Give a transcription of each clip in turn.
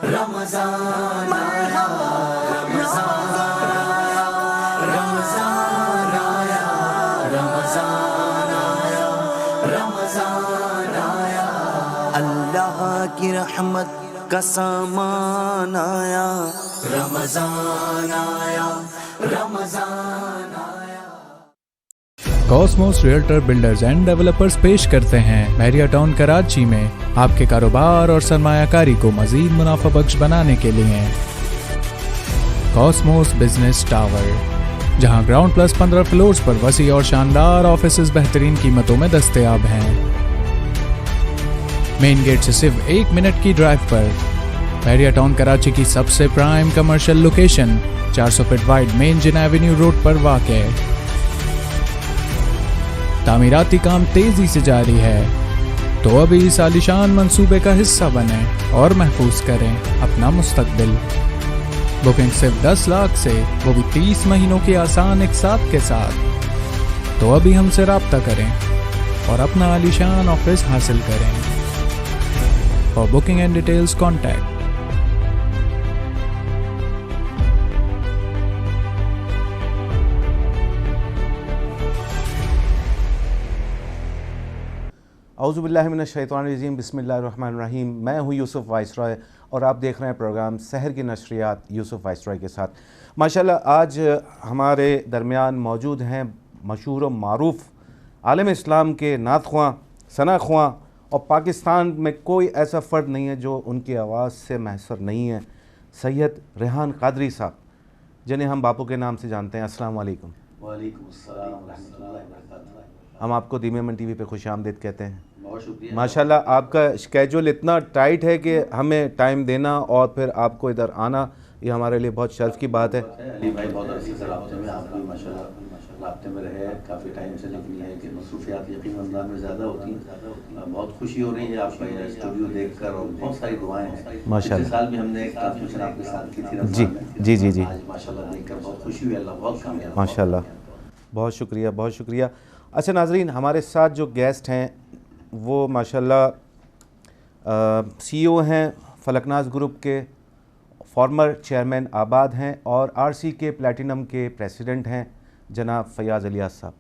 रमज़ान आया, रमज़ान आया, रमज़ान आया, रमज़ान आया, रमज़ान आया। अल्लाह की रहमत का सामान आया, रमज़ान आया, रमज़ान आया। Cosmos realtor builders and developers पेश करते हैं मैरिया टाउन कराची में आपके कारोबार और सरमायाकारी को मजीद मुनाफा बख्श बनाने के लिए कॉस्मोस बिजनेस टावर, जहां ग्राउंड प्लस 15 फ्लोर्स पर वसी और शानदार ऑफिसेज बेहतरीन कीमतों में दस्तयाब हैं। मेन गेट से सिर्फ 1 मिनट की ड्राइव पर मैरिया टाउन कराची की सबसे prime commercial location 400 feet wide main Jinnah avenue road पर वाक़ है। तामीराती काम तेजी से जारी है, तो अभी इस आलीशान मंसूबे का हिस्सा बने और महफूज करें अपना मुस्तकबिल। बुकिंग सिर्फ 10 लाख से, वो भी 30 महीनों की आसान इकसात के साथ। तो अभी हमसे राब्ता करें और अपना आलीशान ऑफिस हासिल करें। For booking and details contact. औज़ुबिल्लाहि मिनश्शैतानिर्रजीम, बिस्मिल्लाहिर्रहमानिर्रहीम। मैं हूँ यूसुफ वाइसरॉय और आप देख रहे हैं प्रोग्राम सहर की नशरियात यूसुफ वाइसरॉय के साथ। माशाल्लाह आज हमारे दरमियान मौजूद हैं मशहूर व मारूफ़ आलम इस्लाम के नात ख्वां, सना ख्वां, और पाकिस्तान में कोई ऐसा फ़र्द नहीं है जो उनकी आवाज़ से महसर नहीं है। सैयद रेहान क़ादरी साहब, जिन्हें हम बापू के नाम से जानते हैं। अस्सलाम वालेकुम। वालेकुम अस्सलाम व रहमतुल्लाहि व बरकातुहू। हम आपको दीमेमन टीवी पे खुशामदीद कहते हैं। बहुत शुक्रिया। माशाल्लाह आपका स्केड्यूल इतना टाइट है कि हमें टाइम देना और फिर आपको इधर आना, ये हमारे लिए बहुत शर्फ की बात है। अली भाई बहुत अरसे से राब्ते में, आप भी माशाल्लाह राब्ते में रहे काफ़ी टाइम से, लेकिन यह है कि मसरूफियात यकीन रमज़ान में ज़्यादा होती हैं। बहुत खुशी हो रही है आपका स्टूडियो देख कर, और बहुत सारी दुआएँ हैं माशाल्लाह। पिछले साल भी हमने एक ट्रांसमिशन आपके साथ की थी जी जी जी जी। आज माशाल्लाह देख कर बहुत खुशी हुई। अल्लाह बहुत कामयाब माशाल्लाह, बहुत शुक्रिया, बहुत शुक्रिया। अच्छा नाज़रीन, हमारे साथ जो गेस्ट हैं वो माशाल्लाह CEO हैं फलकनाज़ ग्रुप के, फॉर्मर चेयरमैन आबाद हैं और RCK प्लैटिनम के प्रेसिडेंट हैं जनाब फ़याज़ इलियास साहब।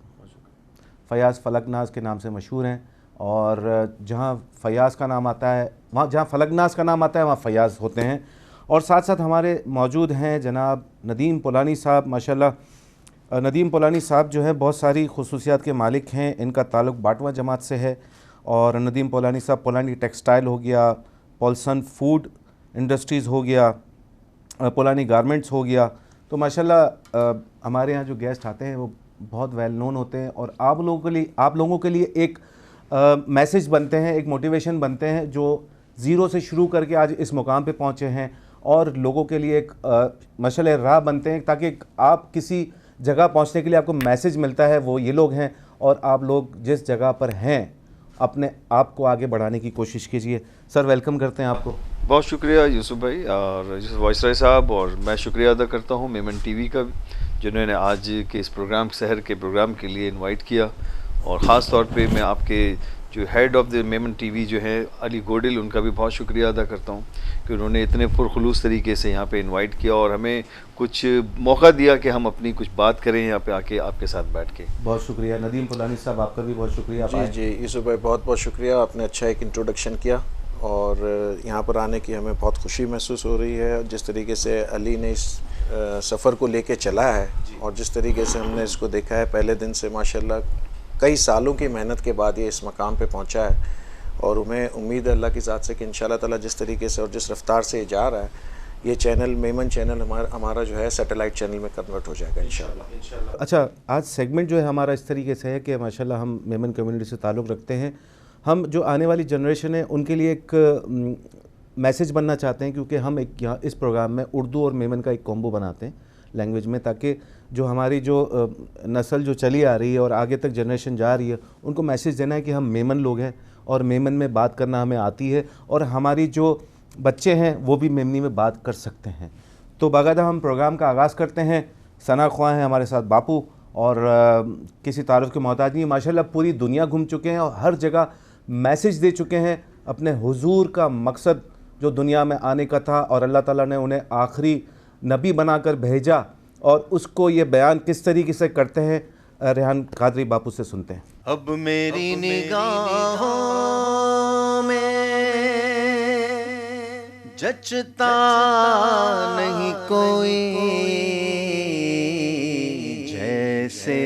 फ़याज़ फलकनाज़ के नाम से मशहूर हैं, और जहाँ फ़याज़ का नाम आता है वहाँ, जहाँ फलकनाज़ का नाम आता है वहाँ फ़याज़ होते हैं। और साथ साथ हमारे मौजूद हैं जनाब नदीम पोलानी साहब। माशाल्लाह नदीम पोलानी साहब जो है बहुत सारी खुसूसियात के मालिक हैं। इनका ताल्लुक़ बाटवा जमात से है, और नदीम पोलानी साहब पोलानी टेक्सटाइल हो गया, पॉल्सन फूड इंडस्ट्रीज़ हो गया, पोलानी गारमेंट्स हो गया। तो माशाल्लाह हमारे यहाँ जो गेस्ट आते हैं वो बहुत वेल नोन होते हैं, और आप लोगों के लिए एक मैसेज बनते हैं, एक मोटिवेशन बनते हैं, जो ज़ीरो से शुरू करके आज इस मुकाम पे पहुँचे हैं, और लोगों के लिए एक मशाल राह बनते हैं, ताकि आप किसी जगह पहुँचने के लिए आपको मैसेज मिलता है। वो ये लोग हैं, और आप लोग जिस जगह पर हैं अपने आप को आगे बढ़ाने की कोशिश कीजिए। सर वेलकम करते हैं आपको। बहुत शुक्रिया यूसुफ भाई और यूसुफ वाइसरॉय साहब, और मैं शुक्रिया अदा करता हूँ मेमन टीवी का, जिन्होंने आज के इस प्रोग्राम शहर के प्रोग्राम के लिए इनवाइट किया। और ख़ास तौर पे मैं आपके जो head of the Memon TV जो है अली गोडिल, उनका भी बहुत शुक्रिया अदा करता हूँ कि उन्होंने इतने पुरखुलूस तरीके से यहाँ पे इनवाइट किया और हमें कुछ मौका दिया कि हम अपनी कुछ बात करें यहाँ पे आके आपके साथ बैठ के। बहुत शुक्रिया। नदीम पुलानी साहब आपका भी बहुत शुक्रिया। जी जी यूसुफ भाई बहुत बहुत शुक्रिया, आपने अच्छा एक इंट्रोडक्शन किया, और यहाँ पर आने की हमें बहुत खुशी महसूस हो रही है। जिस तरीके से अली ने इस सफ़र को लेके चला है, और जिस तरीके से हमने इसको देखा है पहले दिन से, माशाल्लाह कई सालों की मेहनत के बाद ये इस मकाम पे पहुँचा है, और हमें उम्मीद है अल्लाह की ज़ात से कि इंशाल्लाह ताला जिस तरीके से और जिस रफ्तार से ये जा रहा है, ये चैनल मेमन चैनल हमारा जो है सैटेलाइट चैनल में कन्वर्ट हो जाएगा इंशाल्लाह। अच्छा, आज सेगमेंट जो है हमारा इस तरीके से है कि माशाल्लाह हम मेमन कम्युनिटी से ताल्लुक़ रखते हैं। हम जो आने वाली जनरेशन है उनके लिए एक मैसेज बनना चाहते हैं, क्योंकि हम एक यहाँ इस प्रोग्राम में उर्दू और मेमन का एक कॉम्बो बनाते हैं लैंग्वेज में, ताकि जो हमारी जो नस्ल जो चली आ रही है और आगे तक जनरेशन जा रही है, उनको मैसेज देना है कि हम मेमन लोग हैं और मेमन में बात करना हमें आती है, और हमारी जो बच्चे हैं वो भी मेमनी में बात कर सकते हैं। तो बाकायदा हम प्रोग्राम का आगाज़ करते हैं। सना ख्वां हैं हमारे साथ बापू, और किसी तारुफ के मोहताज नहीं, माशाल्लाह पूरी दुनिया घूम चुके हैं और हर जगह मैसेज दे चुके हैं। अपने हुजूर का मकसद जो दुनिया में आने का था और अल्लाह ताला ने उन्हें आखिरी नबी बनाकर भेजा, और उसको ये बयान किस तरीके से करते हैं, रेहान कादरी बापू से सुनते हैं। अब मेरी निगाहों में जचता नहीं कोई, जैसे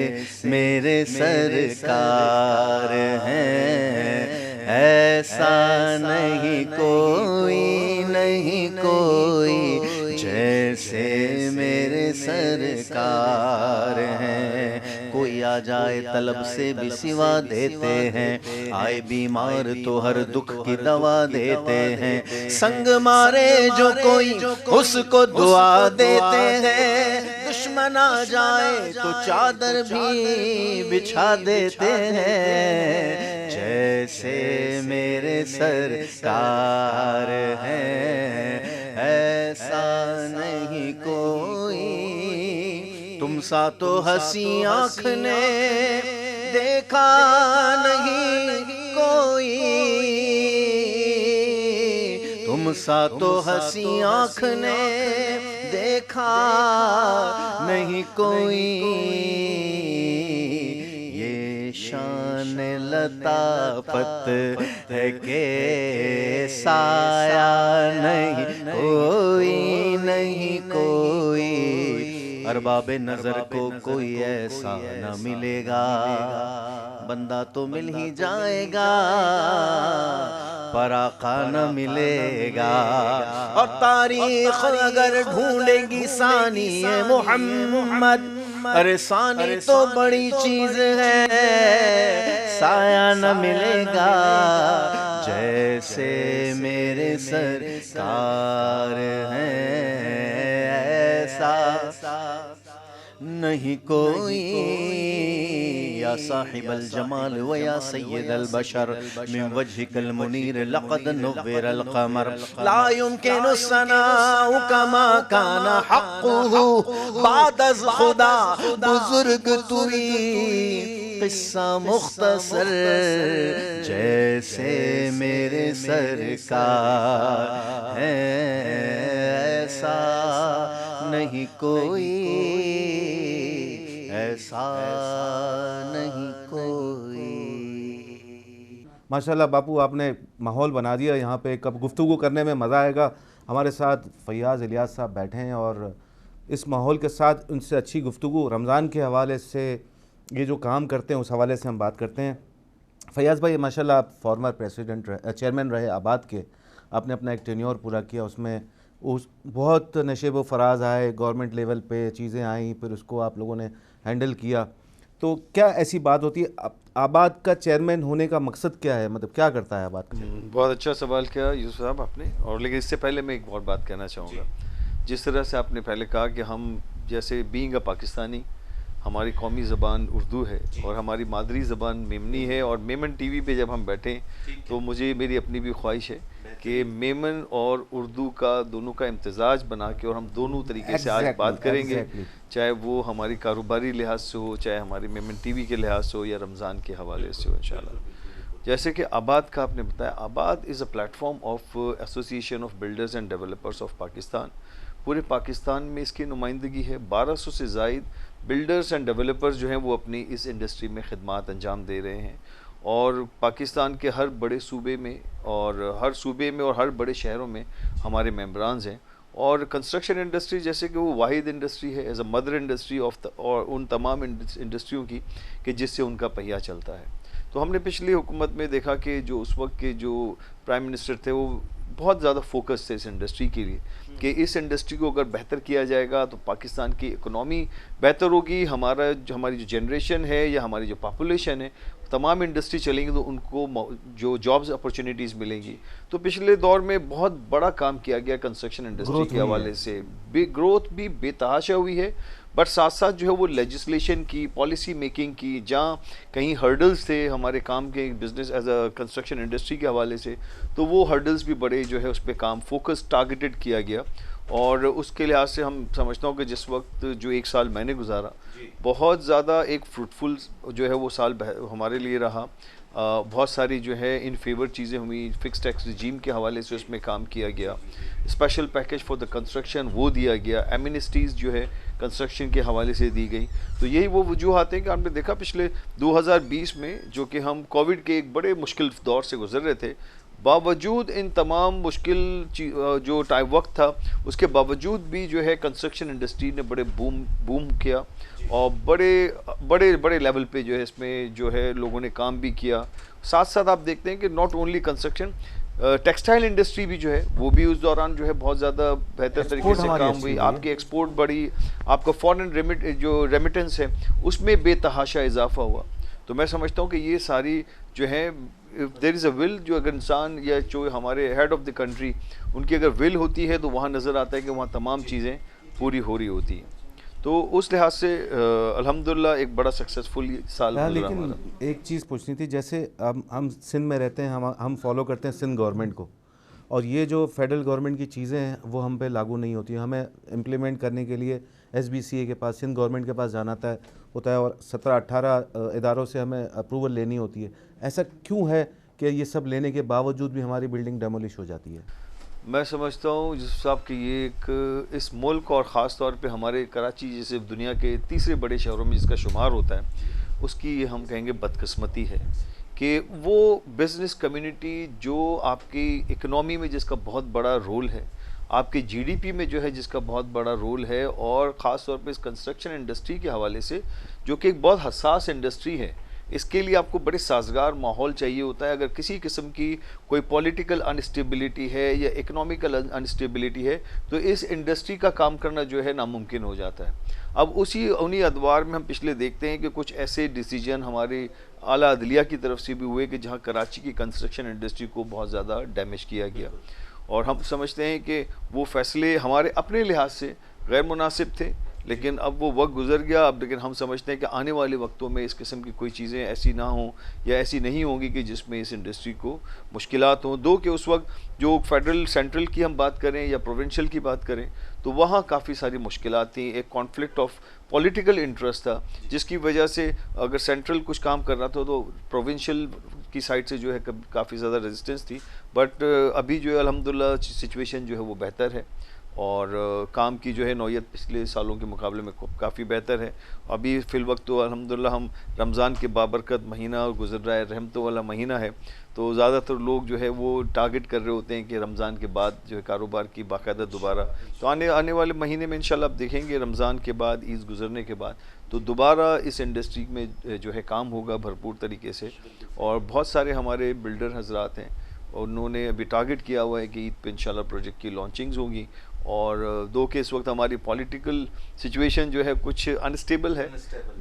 मेरे सरकार हैं, ऐसा नहीं कोई, नहीं कोई, जैसे मेरे सरकार हैं। कोई आ जाए तलब से भी सिवा देते हैं, आए बीमार तो हर दुख की दवा देते हैं, संग मारे जो कोई उसको दुआ देते हैं, दुश्मन आ जाए तो चादर भी बिछा देते हैं, जैसे मेरे सरकार हैं, ऐसा नहीं कोई। तुम सा तो हंसी आँख ने देखा नहीं कोई, तुम सा तो हंसी आँख ने देखा नहीं कोई, ये शान लताफत है के साया नहीं कोई, नहीं कोई, अरबाबे नजर को कोई ऐसा न मिलेगा, बंदा तो मिल ही जाएगा पर आका न मिलेगा। और तारीख अगर ढूंढेगी सानी मोहम्मद, अरे सानी तो बड़ी चीज है, साया न मिलेगा, जैसे मेरे सरकार हैं, ऐसा नहीं कोई। या साहिबल जमाल व या सय्यदल बशर मिन वजहिकल मुनीर लक़द नुव्विरल क़मर, ला युमकिनु सनाउ कमा काना हक़्क़ुहु बाद अज़ खुदा, बुजुर्ग तुई किस्सा मुख्तसर, जैसे मेरे सरकार हैं, ऐसा नहीं कोई, ऐसा नहीं कोई। माशाल्लाह बापू, आपने माहौल बना दिया यहाँ पे। कब गुफ्तगू करने में मज़ा आएगा। हमारे साथ फैयाज़ इलियास साहब बैठे हैं और इस माहौल के साथ उनसे अच्छी गुफ्तगू रमज़ान के हवाले से, ये जो काम करते हैं उस हवाले से हम बात करते हैं। फैयाज़ भाई, माशाल्लाह आप फॉर्मर चेयरमैन रहे आबाद के, आपने अपना एक टेन्योर पूरा किया, उसमें उस बहुत नशेब व फराज आए, गवर्नमेंट लेवल पे चीज़ें आई, फिर उसको आप लोगों ने हैंडल किया। तो क्या ऐसी बात होती है, आबाद का चेयरमैन होने का मकसद क्या है, मतलब क्या करता है आबाद का? बहुत अच्छा सवाल किया यूसुफ साहब आपने। और लेकिन इससे पहले मैं एक और बात कहना चाहूँगा। जिस तरह से आपने पहले कहा कि हम जैसे बीइंग अ पाकिस्तानी, हमारी कौमी ज़बान उर्दू है और हमारी मादरी ज़बान मेमनी है, और मेमन टीवी पे जब हम बैठें तो मुझे मेरी अपनी भी ख्वाहिश है कि मेमन और उर्दू का दोनों का इम्तजाज बना के और हम दोनों तरीके से आज बात करेंगे, चाहे वो हमारी कारोबारी लिहाज से हो, चाहे हमारी मेमन टीवी के लिहाज से हो, या रमज़ान के हवाले से हो इंशाल्लाह। जैसे कि आबाद का आपने बताया, आबाद is a platform of association of builders and developers of Pakistan. पूरे पाकिस्तान में इसकी नुमाइंदगी है। 1200 से ज़ायद बिल्डर्स एंड डेवलपर्स जो हैं वो अपनी इस इंडस्ट्री में खिदमात अंजाम दे रहे हैं, और पाकिस्तान के हर बड़े सूबे में और हर बड़े शहरों में हमारे मेंबरान्स हैं। और कंस्ट्रक्शन इंडस्ट्री जैसे कि वो वाहिद इंडस्ट्री है एज अ मदर इंडस्ट्री और उन तमाम इंडस्ट्रियों की कि जिससे उनका पहिया चलता है। तो हमने पिछली हुकूमत में देखा कि जो उस वक्त के जो प्राइम मिनिस्टर थे वो बहुत ज़्यादा फोकस थे इस इंडस्ट्री के लिए कि इस इंडस्ट्री को अगर बेहतर किया जाएगा तो पाकिस्तान की इकोनॉमी बेहतर होगी, हमारी जो जनरेशन है या हमारी जो पॉपुलेशन है, तमाम इंडस्ट्री चलेंगी तो उनको जो जॉब्स अपॉर्चुनिटीज़ मिलेंगी। तो पिछले दौर में बहुत बड़ा काम किया गया कंस्ट्रक्शन इंडस्ट्री के हवाले से, ग्रोथ भी बेतहाशा हुई है, बट साथ साथ जो है वो लेजिस्लेशन की, पॉलिसी मेकिंग की, जहाँ कहीं हर्डल्स थे हमारे काम के business as a construction industry के हवाले से, तो वो हर्डल्स भी बड़े जो है उस पर काम फोकस टारगेटेड किया गया। और उसके लिहाज से हम समझता हूँ कि जिस वक्त जो एक साल मैंने गुजारा बहुत ज़्यादा एक फ्रूटफुल जो है वो साल हमारे लिए रहा। बहुत सारी जो है इन फेवर चीज़ें हुई, फिक्स टैक्स रिजीम के हवाले से उसमें काम किया गया, special package for the construction वो दिया गया, एमिनिस्टीज़ जो है कंस्ट्रक्शन के हवाले से दी गई। तो यही वो वजूहत हैं कि आपने देखा पिछले 2020 में, जो कि हम कोविड के एक बड़े मुश्किल दौर से गुजर रहे थे, बावजूद इन तमाम मुश्किल जो टाइम वक्त था उसके बावजूद भी जो है कंस्ट्रक्शन इंडस्ट्री ने बड़े बूम किया और बड़े लेवल पे जो है इसमें जो है लोगों ने काम भी किया। साथ साथ आप देखते हैं कि not only construction, textile industry भी जो है वो भी उस दौरान जो है बहुत ज़्यादा बेहतर तरीके से काम हुई, आपकी एक्सपोर्ट बढ़ी, आपका फॉरेन जो रेमिटेंस है उसमें बेतहाशा इजाफा हुआ। तो मैं समझता हूँ कि ये सारी जो है देयर इज़ अ विल, जो अगर इंसान या जो हमारे हेड ऑफ द कंट्री उनकी अगर विल होती है तो वहाँ नज़र आता है कि वहाँ तमाम चीज़ें पूरी हो रही होती हैं। तो उस लिहाज से अल्हम्दुलिल्लाह एक बड़ा सक्सेसफुल साल गुजरा। लेकिन एक चीज़ पूछनी थी, जैसे हम सिंध में रहते हैं, हम फॉलो करते हैं सिंध गवर्नमेंट को, और ये जो फेडरल गवर्नमेंट की चीज़ें हैं वो हम पे लागू नहीं होती। हमें इम्प्लीमेंट करने के लिए SBCA के पास, सिंध गवर्नमेंट के पास जाना होता है और 17-18 इदारों से हमें अप्रूवल लेनी होती है। ऐसा क्यों है कि ये सब लेने के बावजूद भी हमारी बिल्डिंग डेमोलिश हो जाती है? मैं समझता हूँ यूसुफ साहब कि ये एक इस मुल्क और ख़ास तौर पे हमारे कराची जैसे दुनिया के तीसरे बड़े शहरों में जिसका शुमार होता है, उसकी ये हम कहेंगे बदकिस्मती है कि वो बिज़नेस कम्युनिटी जो आपकी इकनॉमी में जिसका बहुत बड़ा रोल है, आपके GDP में जो है जिसका बहुत बड़ा रोल है, और ख़ास तौर पे इस कंस्ट्रक्शन इंडस्ट्री के हवाले से जो कि एक बहुत हसास इंडस्ट्री है, इसके लिए आपको बड़े साजगार माहौल चाहिए होता है। अगर किसी किस्म की कोई पॉलिटिकल अनस्टेबिलिटी है या इकोनॉमिकल अनस्टेबिलिटी है तो इस इंडस्ट्री का काम करना जो है नामुमकिन हो जाता है। अब उन्हीं अदवार में हम पिछले देखते हैं कि कुछ ऐसे डिसीजन हमारे आला अदलिया की तरफ से भी हुए कि जहाँ कराची की कंस्ट्रक्शन इंडस्ट्री को बहुत ज़्यादा डैमेज किया गया, और हम समझते हैं कि वो फ़ैसले हमारे अपने लिहाज से गैर मुनासिब थे, लेकिन अब वो वक्त गुजर गया। अब लेकिन हम समझते हैं कि आने वाले वक्तों में इस किस्म की कोई चीज़ें ऐसी ना हों या ऐसी नहीं होंगी कि जिसमें इस इंडस्ट्री को मुश्किलात हों। दो कि उस वक्त जो फेडरल सेंट्रल की हम बात करें या प्रोविंशियल की बात करें तो वहाँ काफ़ी सारी मुश्किलात थी, एक कॉन्फ्लिक्ट ऑफ पॉलिटिकल इंटरेस्ट था जिसकी वजह से अगर सेंट्रल कुछ काम कर रहा था तो प्रोविंशियल की साइड से जो है काफ़ी ज़्यादा रेजिस्टेंस थी। बट अभी जो है अल्हम्दुलिल्लाह सिचुएशन जो है वो बेहतर है और काम की जो है नौयत पिछले सालों के मुकाबले में काफ़ी बेहतर है। अभी फ़िल वक्त तो अल्हम्दुलिल्लाह हम रमज़ान के बाबरकत महीना और गुज़र रहा है, रहमतों वाला महीना है, तो ज़्यादातर लोग जो है वो टारगेट कर रहे होते हैं कि रमज़ान के बाद जो है कारोबार की बाकायदा दोबारा, तो आने वाले महीने में इंशाल्लाह आप देखेंगे रमज़ान के बाद, ईद गुज़रने के बाद तो दोबारा इस इंडस्ट्री में जो है काम होगा भरपूर तरीके से। और बहुत सारे हमारे बिल्डर हजरात हैं, उन्होंने अभी टारगेट किया हुआ है कि ईद पे इंशाल्लाह प्रोजेक्ट की लॉन्चिंग्स होंगी। और दो के इस वक्त हमारी पॉलिटिकल सिचुएशन जो है कुछ अनस्टेबल है,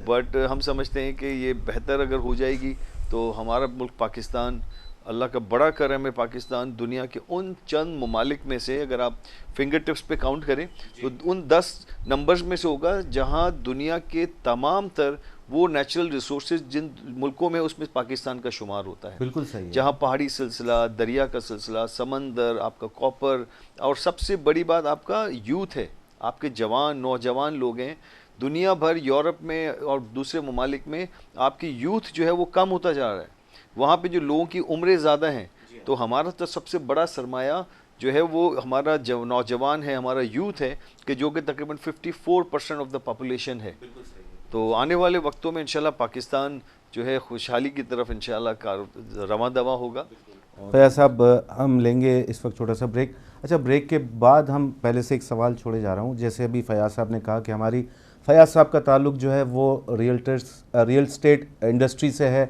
बट हम समझते हैं कि ये बेहतर अगर हो जाएगी तो हमारा मुल्क पाकिस्तान, अल्लाह का बड़ा करम है, पाकिस्तान दुनिया के उन चंद ममालिक में से अगर आप फिंगर टिप्स पे काउंट करें तो उन 10 नंबर्स में से होगा जहां दुनिया के तमाम तर वो नेचुरल रिसोर्सेज जिन मुल्कों में उसमें पाकिस्तान का शुमार होता है। बिल्कुल सही है। जहाँ पहाड़ी सिलसिला, दरिया का सिलसिला, समंदर, आपका कॉपर, और सबसे बड़ी बात आपका यूथ है, आपके जवान नौजवान लोग हैं। दुनिया भर यूरोप में और दूसरे ममालिक में आपकी यूथ जो है वो कम होता जा रहा है, वहाँ पे जो लोगों की उम्रें ज़्यादा हैं, तो हमारा तो सबसे बड़ा सरमाया जो है वो हमारा नौजवान है, हमारा यूथ है, कि जो कि तकरीबन 54% ऑफ द पॉपुलेशन है। तो आने वाले वक्तों में इंशाल्लाह पाकिस्तान जो है खुशहाली की तरफ इंशाल्लाह रवां दवा होगा। फयाज साहब, हम लेंगे इस वक्त छोटा सा ब्रेक। अच्छा, ब्रेक के बाद हम पहले से एक सवाल छोड़े जा रहा हूँ। जैसे अभी फयाज साहब ने कहा कि फयाज साहब का ताल्लुक जो है वो रियल स्टेट इंडस्ट्री से है।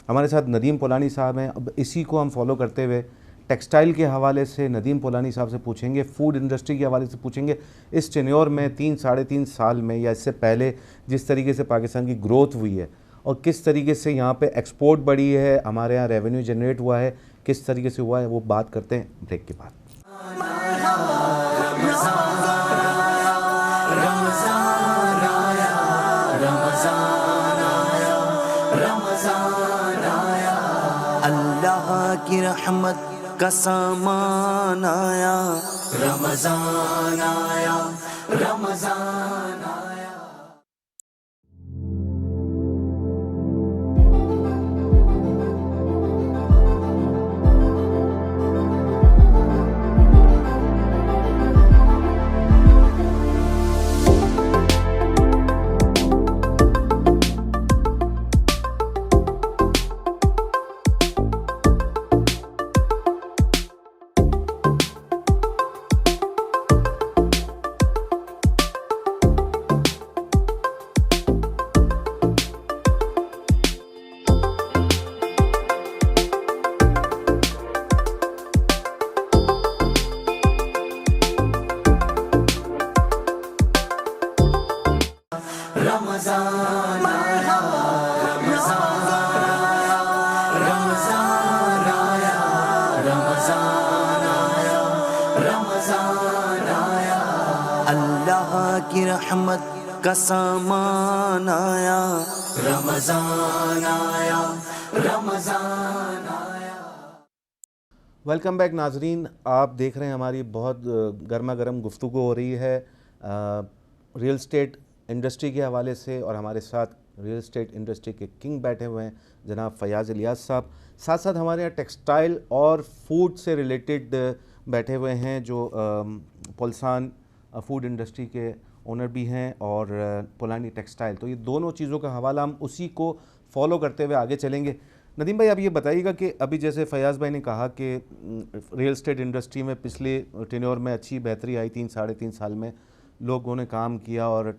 हमारे साथ नदीम पोलानी साहब हैं। अब इसी को हम फॉलो करते हुए टेक्सटाइल के हवाले से नदीम पोलानी साहब से पूछेंगे, फूड इंडस्ट्री के हवाले से पूछेंगे, इस टेन्योर में 3-3.5 साल में या इससे पहले जिस तरीके से पाकिस्तान की ग्रोथ हुई है और किस तरीके से यहाँ पे एक्सपोर्ट बढ़ी है, हमारे यहाँ रेवेन्यू जनरेट हुआ है, किस तरीके से हुआ है, वो बात करते हैं ब्रेक के बाद। अल्लाह की रहमत का सामान आया, रमज़ान आया, रमज़ान आया। रमजान आया, रमजान आया, रमजान आया, रमजान आया, रमजान आया। अल्लाह की रहमत का सामान आया, रमजान आया, रमजान आया। वेलकम बैक नाजरीन, आप देख रहे हैं हमारी बहुत गर्मा गर्म गुफ्तगू हो रही है रियल स्टेट इंडस्ट्री के हवाले से, और हमारे साथ रियल स्टेट इंडस्ट्री के किंग बैठे हुए हैं जनाब फयाज़ इलियास साहब। साथ साथ हमारे यहाँ टेक्सटाइल और फूड से रिलेटेड बैठे हुए हैं जो पुलसान फूड इंडस्ट्री के ओनर भी हैं और पुलानी टेक्सटाइल। तो ये दोनों चीज़ों का हवाला हम उसी को फॉलो करते हुए आगे चलेंगे। नदीम भाई, अब ये बताइएगा कि अभी जैसे फयाज़ भाई ने कहा कि रियल स्टेट इंडस्ट्री में पिछले टेन्योर में अच्छी बेहतरी आई, 3-3.5 साल में लोगों ने काम किया और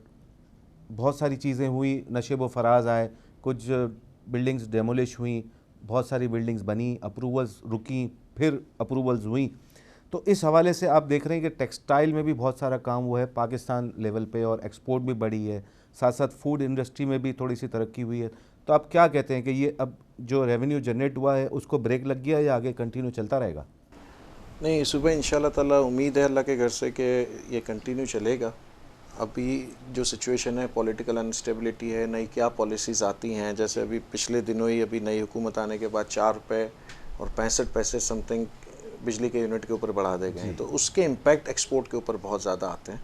बहुत सारी चीज़ें हुई, नशे व फराज आए, कुछ बिल्डिंग्स डेमोलिश हुई, बहुत सारी बिल्डिंग्स बनी, अप्रूवल्स रुकी, फिर अप्रूवल्स हुई। तो इस हवाले से आप देख रहे हैं कि टेक्सटाइल में भी बहुत सारा काम हुआ है पाकिस्तान लेवल पे और एक्सपोर्ट भी बढ़ी है, साथ साथ फूड इंडस्ट्री में भी थोड़ी सी तरक्की हुई है। तो आप क्या कहते हैं कि ये अब जो रेवेन्यू जनरेट हुआ है उसको ब्रेक लग गया या आगे कंटिन्यू चलता रहेगा? नहीं, सुबह इंशाल्लाह ताला उम्मीद है अल्लाह के घर से कि ये कंटिन्यू चलेगा। अभी जो सिचुएशन है, पॉलिटिकल अनस्टेबिलिटी है, नई क्या पॉलिसीज़ आती हैं, जैसे अभी पिछले दिनों ही अभी नई हुकूमत आने के बाद 4 रुपये और 65 पैसे समथिंग बिजली के यूनिट के ऊपर बढ़ा दे गए हैं, तो उसके इम्पैक्ट एक्सपोर्ट के ऊपर बहुत ज़्यादा आते हैं।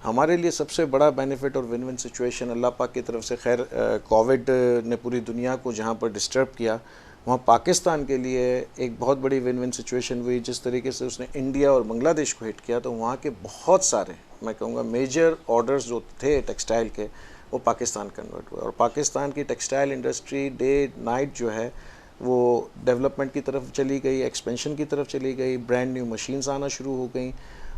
हमारे लिए सबसे बड़ा बेनिफिट और विन विन सिचुएशन अल्लाह पाक की तरफ से, खैर कोविड ने पूरी दुनिया को जहाँ पर डिस्टर्ब किया, वहाँ पाकिस्तान के लिए एक बहुत बड़ी विन विन सिचुएशन हुई। जिस तरीके से उसने इंडिया और बांग्लादेश को हिट किया, तो वहाँ के बहुत सारे, मैं कहूँगा मेजर ऑर्डर्स जो थे टेक्सटाइल के, वो पाकिस्तान कन्वर्ट हुए और पाकिस्तान की टेक्सटाइल इंडस्ट्री डे नाइट जो है वो डेवलपमेंट की तरफ चली गई, एक्सपेंशन की तरफ चली गई, ब्रांड न्यू मशीन्स आना शुरू हो गई।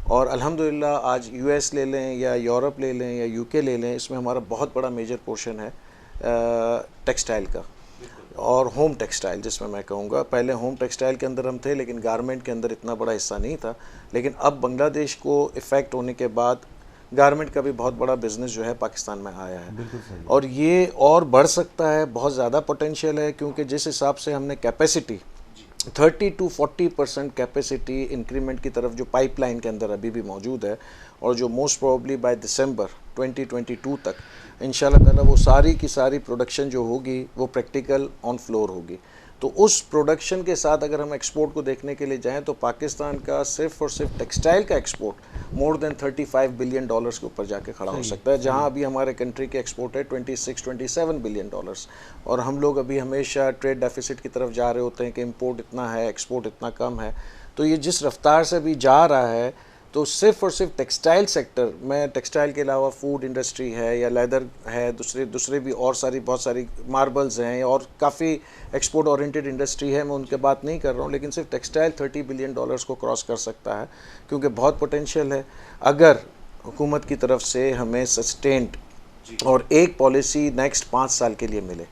और अल्हम्दुलिल्लाह आज यूएस ले लें या यूरोप ले लें या यूके ले लें, इसमें हमारा बहुत बड़ा मेजर पोर्शन है टेक्सटाइल का और होम टेक्सटाइल, जिसमें मैं कहूँगा पहले होम टेक्सटाइल के अंदर हम थे लेकिन गारमेंट के अंदर इतना बड़ा हिस्सा नहीं था, लेकिन अब बांग्लादेश को इफ़ेक्ट होने के बाद गारमेंट का भी बहुत बड़ा बिज़नेस जो है पाकिस्तान में आया है और ये और बढ़ सकता है, बहुत ज़्यादा पोटेंशियल है, क्योंकि जिस हिसाब से हमने कैपेसिटी 30 to 40% कैपेसिटी इंक्रीमेंट की तरफ जो पाइपलाइन के अंदर अभी भी मौजूद है और जो मोस्ट प्रोबेबली बाय दिसंबर 2022 तक इंशाल्लाह ताला वो सारी की सारी प्रोडक्शन जो होगी वो प्रैक्टिकल ऑन फ्लोर होगी। तो उस प्रोडक्शन के साथ अगर हम एक्सपोर्ट को देखने के लिए जाएं तो पाकिस्तान का सिर्फ और सिर्फ टेक्सटाइल का एक्सपोर्ट मोर देन $35 बिलियन के ऊपर जाके खड़ा हो सकता है, जहां अभी हमारे कंट्री के एक्सपोर्ट है $26-27 बिलियन। और हम लोग अभी हमेशा ट्रेड डेफिसिट की तरफ जा रहे होते हैं कि इंपोर्ट इतना है, एक्सपोर्ट इतना कम है। तो ये जिस रफ्तार से अभी जा रहा है, तो सिर्फ और सिर्फ टेक्सटाइल सेक्टर में, टेक्सटाइल के अलावा फूड इंडस्ट्री है या लेदर है, दूसरे भी और बहुत सारी मार्बल्स हैं और काफ़ी एक्सपोर्ट ओरिएंटेड इंडस्ट्री है, मैं उनके बात नहीं कर रहा हूँ, लेकिन सिर्फ टेक्सटाइल $30 बिलियन को क्रॉस कर सकता है, क्योंकि बहुत पोटेंशियल है अगर हुकूमत की तरफ से हमें सस्टेन्ड और एक पॉलिसी नेक्स्ट 5 साल के लिए मिले।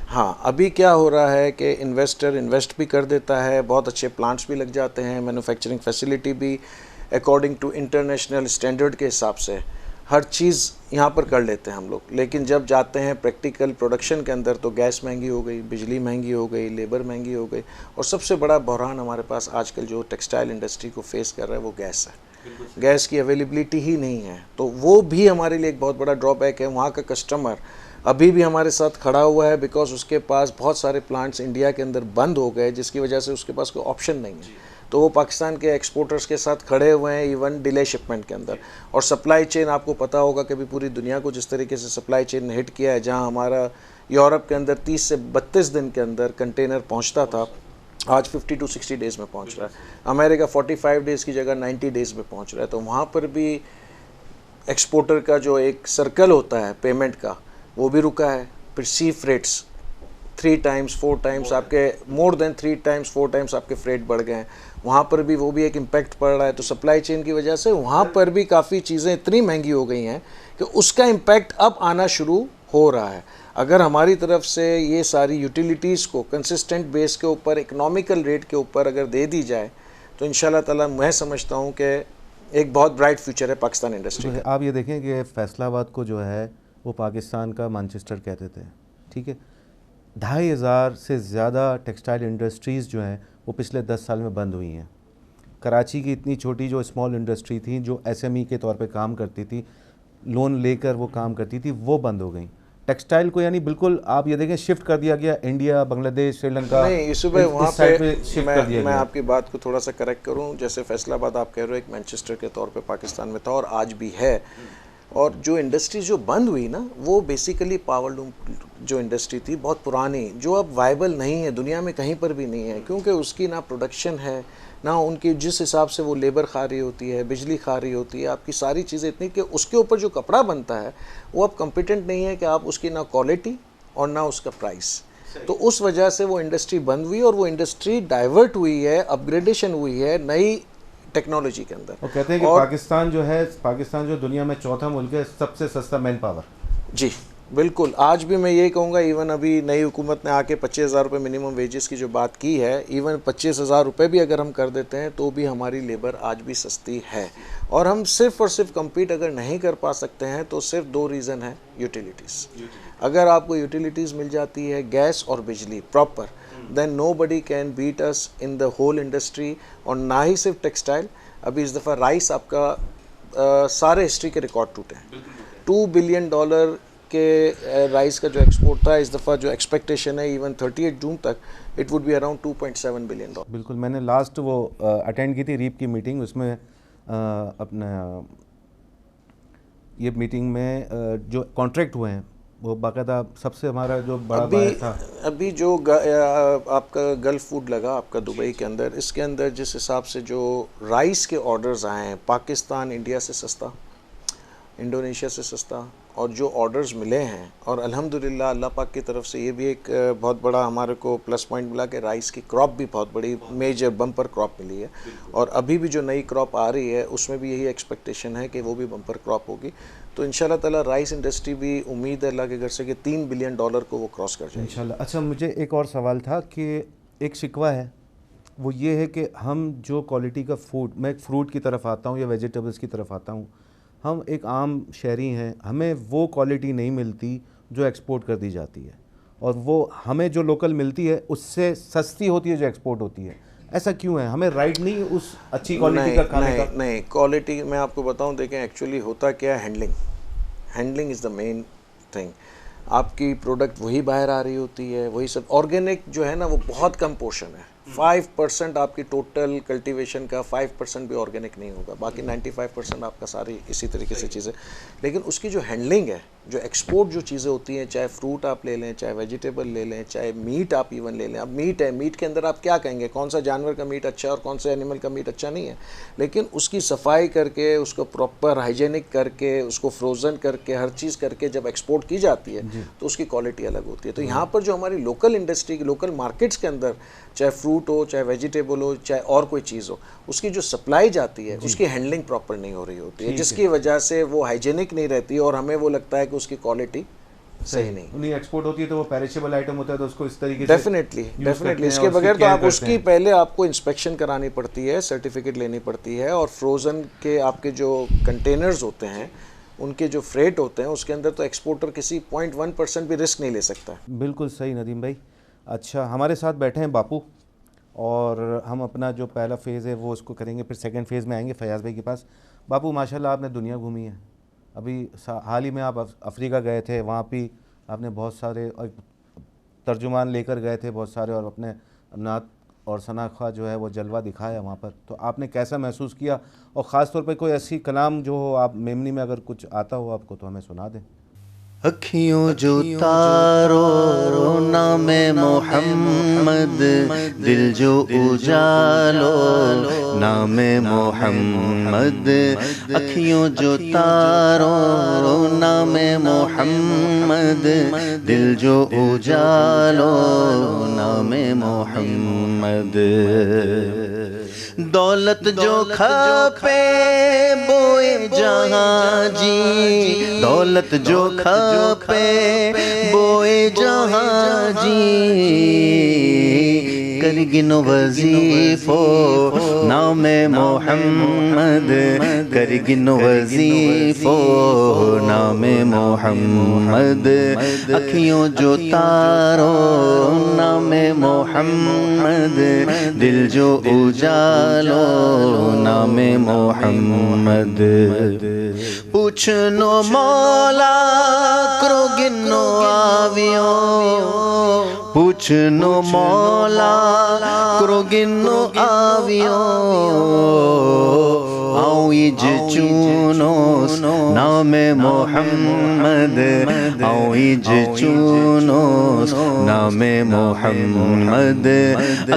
हाँ, अभी क्या हो रहा है कि इन्वेस्टर इन्वेस्ट भी कर देता है, बहुत अच्छे प्लांट्स भी लग जाते हैं, मैन्युफैक्चरिंग फैसिलिटी भी अकॉर्डिंग टू इंटरनेशनल स्टैंडर्ड के हिसाब से हर चीज़ यहाँ पर कर लेते हैं हम लोग। लेकिन जब जाते हैं प्रैक्टिकल प्रोडक्शन के अंदर तो गैस महंगी हो गई, बिजली महंगी हो गई, लेबर महंगी हो गई, और सबसे बड़ा बहरान हमारे पास आजकल जो टेक्सटाइल इंडस्ट्री को फेस कर रहा है वो गैस है। गैस की अवेलेबिलिटी ही नहीं है, तो वो भी हमारे लिए एक बहुत बड़ा ड्रॉबैक है। वहाँ का कस्टमर अभी भी हमारे साथ खड़ा हुआ है बिकॉज उसके पास बहुत सारे प्लांट्स इंडिया के अंदर बंद हो गए, जिसकी वजह से उसके पास कोई ऑप्शन नहीं है, तो वो पाकिस्तान के एक्सपोर्टर्स के साथ खड़े हुए हैं, इवन डिले शिपमेंट के अंदर। और सप्लाई चेन, आपको पता होगा कि भी पूरी दुनिया को जिस तरीके से सप्लाई चेन ने हिट किया है, जहां हमारा यूरोप के अंदर 30 से 32 दिन के अंदर कंटेनर पहुंचता था, आज 50 to 60 डेज़ में पहुंच रहा है। अमेरिका 45 डेज़ की जगह 90 डेज़ में पहुंच रहा है। तो वहाँ पर भी एक्सपोर्टर का जो एक सर्कल होता है पेमेंट का, वो भी रुका है। फिर सी फ्रेट्स 3 times 4 times आपके, मोर देन 3 times 4 times आपके फ्रेट बढ़ गए हैं, वहाँ पर भी वो भी एक इम्पैक्ट पड़ रहा है। तो सप्लाई चेन की वजह से वहाँ पर भी काफ़ी चीज़ें इतनी महंगी हो गई हैं कि उसका इम्पैक्ट अब आना शुरू हो रहा है। अगर हमारी तरफ से ये सारी यूटिलिटीज़ को कंसिस्टेंट बेस के ऊपर, इकोनॉमिकल रेट के ऊपर अगर दे दी जाए, तो इंशाल्लाह ताला मैं समझता हूँ कि एक बहुत ब्राइट फ्यूचर है पाकिस्तान इंडस्ट्री का। आप ये देखें कि फैसलाबाद को जो है वो पाकिस्तान का मैनचेस्टर कहते थे, ठीक है। 2500 से ज़्यादा टेक्सटाइल इंडस्ट्रीज़ जो हैं वो पिछले 10 साल में बंद हुई हैं। कराची की इतनी छोटी जो स्मॉल इंडस्ट्री थी, जो एसएमई के तौर पे काम करती थी, लोन लेकर वो काम करती थी, वो बंद हो गई। टेक्सटाइल को यानी बिल्कुल आप ये देखें शिफ्ट कर दिया गया, इंडिया, बांग्लादेश, श्रीलंका, नहीं यूसुफ भाई वहाँ साइड पे शिफ्ट कर दिया मैं गया। आपकी बात को थोड़ा सा करेक्ट करूँ, जैसे फैसलाबाद आप कह रहे हो एक मैनचेस्टर के तौर पे पाकिस्तान में था और आज भी है। और जो इंडस्ट्री जो बंद हुई ना, वो बेसिकली पावर लूम जो इंडस्ट्री थी बहुत पुरानी, जो अब वायबल नहीं है, दुनिया में कहीं पर भी नहीं है, क्योंकि उसकी ना प्रोडक्शन है, ना उनकी जिस हिसाब से वो लेबर खा रही होती है, बिजली खा रही होती है, आपकी सारी चीज़ें इतनी कि उसके ऊपर जो कपड़ा बनता है वो अब कॉम्पिटेंट नहीं है कि आप उसकी ना क्वालिटी और ना उसका प्राइस। तो उस वजह से वो इंडस्ट्री बंद हुई और वो इंडस्ट्री डाइवर्ट हुई है, अपग्रेडेशन हुई है नई टेक्नोलॉजी के अंदर। और कहते हैं कि पाकिस्तान जो है, पाकिस्तान जो दुनिया में चौथा मुल्क है सबसे सस्ता मैन पावर। जी बिल्कुल, आज भी मैं यही कहूँगा, इवन अभी नई हुकूमत ने आके 25,000 रुपये मिनिमम वेजेस की जो बात की है, इवन 25,000 रुपये भी अगर हम कर देते हैं तो भी हमारी लेबर आज भी सस्ती है। और हम सिर्फ और सिर्फ कम्पीट अगर नहीं कर पा सकते हैं तो सिर्फ 2 रीज़न है, यूटिलिटीज़। अगर आपको यूटिलिटीज़ मिल जाती है, गैस और बिजली proper, then nobody can beat us in the whole industry. और ना ही सिर्फ टेक्सटाइल, अभी इस दफ़ा राइस आपका सारे हिस्ट्री के रिकॉर्ड टूटे हैं। $2 बिलियन के राइस का जो एक्सपोर्ट था, इस दफ़ा जो एक्सपेक्टेशन है इवन 38 जून तक it would be around $2.7 billion. बिल्कुल, मैंने लास्ट वो अटेंड की थी रीप की मीटिंग, उसमें अपना ये मीटिंग में जो कॉन्ट्रैक्ट हुए हैं वो बाकायदा सबसे हमारा जो बड़ा बायर था। अभी जो आपका गल्फ फूड लगा आपका दुबई के अंदर, इसके अंदर जिस हिसाब से जो राइस के ऑर्डर्स आए हैं, पाकिस्तान इंडिया से सस्ता, इंडोनेशिया से सस्ता, और जो ऑर्डर्स मिले हैं, और अल्हम्दुलिल्लाह अल्लाह पाक की तरफ से ये भी एक बहुत बड़ा हमारे को प्लस पॉइंट मिला कि राइस की क्रॉप भी बहुत बड़ी मेजर बम्पर क्रॉप मिली है। और अभी भी जो नई क्रॉप आ रही है उसमें भी यही एक्सपेक्टेशन है कि वो भी बम्पर क्रॉप होगी। तो इंशाल्लाह ताला राइस इंडस्ट्री भी उम्मीद है अल्लाह के घर से कि $3 बिलियन को वो क्रॉस कर जाएगी इंशाल्लाह। अच्छा, मुझे एक और सवाल था कि एक शिकवा है, वो ये है कि हम जो क्वालिटी का फूड, मैं एक फ्रूट की तरफ आता हूँ या वेजिटेबल्स की तरफ आता हूँ, हम एक आम शहरी हैं, हमें वो क्वालिटी नहीं मिलती जो एक्सपोर्ट कर दी जाती है, और वो हमें जो लोकल मिलती है उससे सस्ती होती है जो एक्सपोर्ट होती है। ऐसा क्यों है? हमें राइट नहीं उस अच्छी क्वालिटी का खाने का? नहीं, क्वालिटी मैं आपको बताऊं, देखें एक्चुअली होता क्या है, handling is the main thing. आपकी प्रोडक्ट वही बाहर आ रही होती है, वही सब ऑर्गेनिक जो है ना, वो बहुत कम पोर्शन है। 5% आपकी टोटल कल्टीवेशन का 5% भी ऑर्गेनिक नहीं होगा, बाकी 95% आपका सारी इसी तरीके से चीज़ें। लेकिन उसकी जो हैंडलिंग है, जो एक्सपोर्ट जो चीज़ें होती हैं, चाहे फ्रूट आप ले लें, चाहे वेजिटेबल ले लें, चाहे मीट आप इवन ले लें। अब मीट है, मीट के अंदर आप क्या कहेंगे, कौन सा जानवर का मीट अच्छा है और कौन सा एनिमल का मीट अच्छा नहीं है, लेकिन उसकी सफाई करके, उसको प्रॉपर हाइजेनिक करके, उसको फ्रोज़न करके, हर चीज़ करके जब एक्सपोर्ट की जाती है तो उसकी क्वालिटी अलग होती है। तो यहाँ पर जो हमारी लोकल इंडस्ट्री, लोकल मार्केट्स के अंदर, चाहे फ्रूट हो, चाहे वेजिटेबल हो, चाहे और कोई चीज़ हो, उसकी जो सप्लाई जाती है उसकी हैंडलिंग प्रॉपर नहीं हो रही होती है, जिसकी वजह से वो हाइजेनिक नहीं रहती और हमें वो लगता है कि उसकी क्वालिटी सही नहीं एक्सपोर्ट होती है तो वो पेरिशेबल आइटम होता है, तो उसको इस तरीके से डेफिनेटली इसके बगैर तो आप उसकी पहले आपको इंस्पेक्शन करानी पड़ती है, सर्टिफिकेट लेनी पड़ती है, और फ्रोज़न के आपके जो कंटेनर्स होते हैं, उनके जो फ्रेट होते हैं, उसके अंदर तो एक्सपोर्टर किसी 0.1% भी रिस्क नहीं ले सकता। बिल्कुल सही नदीम भाई। अच्छा, हमारे साथ बैठे हैं बापू, और हम अपना जो पहला फ़ेज़ है वो उसको करेंगे, फिर सेकंड फ़ेज़ में आएंगे फयाज़ भाई के पास। बापू माशाल्लाह आपने दुनिया घूमी है, अभी हाल ही में आप अफ्रीका गए थे, वहाँ भी आपने बहुत सारे तर्जुमान लेकर गए थे बहुत सारे, और अपने नात और सनाखा जो है वो जलवा दिखाया वहाँ पर। तो आपने कैसा महसूस किया, और ख़ास तौर पे कोई ऐसी कलाम जो हो आप मेमनी में अगर कुछ आता हो आपको तो हमें सुना दें। अखियों जो तारो नामे मोहम्मद, दिल जो उजालो नामे मोहम्मद। अखियों जो तारो नामे मोहम्मद, दिल जो उजालो नामे मोहम्मद। दौलत जो खपे बोए जहाँ जी, दौलत जो खपे बोए जहाँ जी। करगिन वजीफो नाम मोहम्मद करगिन वजीफो नाम मोहम्मद अखियों जो तारो नाम मोहम्मद दिल जो उजालो नाम मोहम्मद पूछनो मौला करो गिनो आवियो पूछनो मौला करो गिनो आवियो आओ इज चूनो नाम मोहम्मद आओ इज चूनो नाम मोहम्मद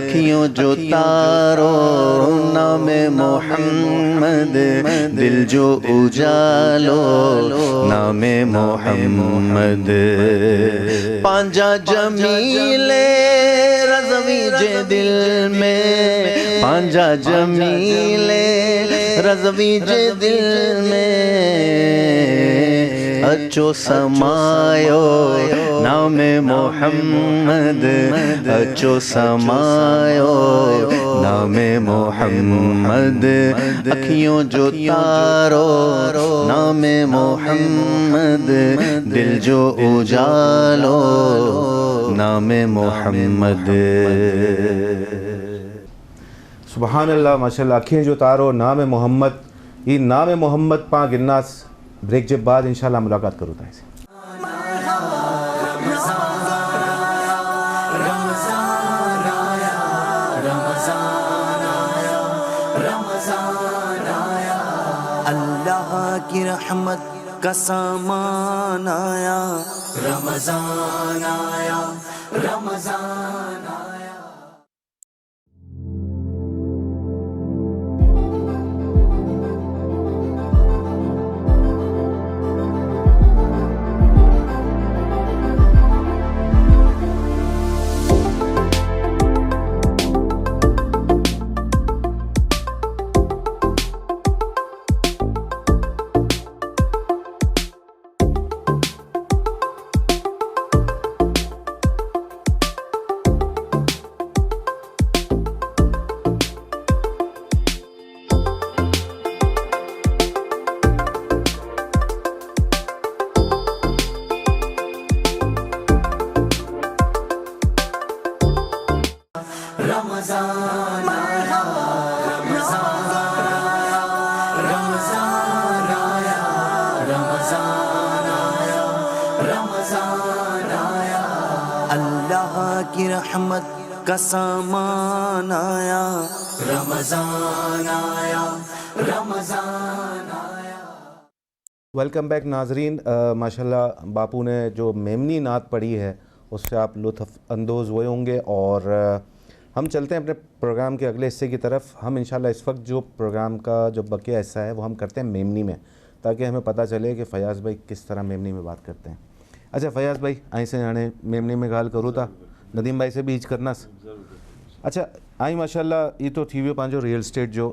अखियों जो तारो नाम मोहम्मद दिल जो उजालो नाम मोहम्मद पांजा जमीले रज़वी जे दिल में पांजा जमीले रज़वी जे दिल में अचो समायो नाम मोहम्मद अचो समायो नाम मोहम्मद अखियों जो तारो नाम मोहम्मद दिल जो उजालो नाम मोहम्मद सुबहान अल्लाह माशाल्लाह अखियाँ जो तारो नाम मोहम्मद ये नाम मोहम्मद पा गिन्नास ब्रेक जे बाद इंशाल्लाह मुलाकात करूँ था इसे अल्लाह की रहमत का सामान आया रमजान आया रमजान आया। रमजान आया रमजान आया रमजान आया रमजान आया रमजान आया अल्लाह की रहमत का सामान आया रमजान आया रमजान आया। वेलकम बैक नाजरीन। माशाल्लाह बापू ने जो मेमनी नात पढ़ी है उससे आप लुत्फ़ अंदोज़ हुए होंगे और हम चलते हैं अपने प्रोग्राम के अगले हिस्से की तरफ। हम इंशाल्लाह इस वक्त जो प्रोग्राम का जो बकिया हिस्सा है वो हम करते हैं मेमनी में, ताकि हमें पता चले कि फ़याज़ भाई किस तरह मेमनी में बात करते हैं। अच्छा फ़याज़ भाई आई से हाणे मेमनी में ॻाल्हि करूँ था, नदीम भाई से भी इच करनास। अच्छा आई माशाल्लाह ये तो थी वियो पंहिंजो रियल एस्टेट जो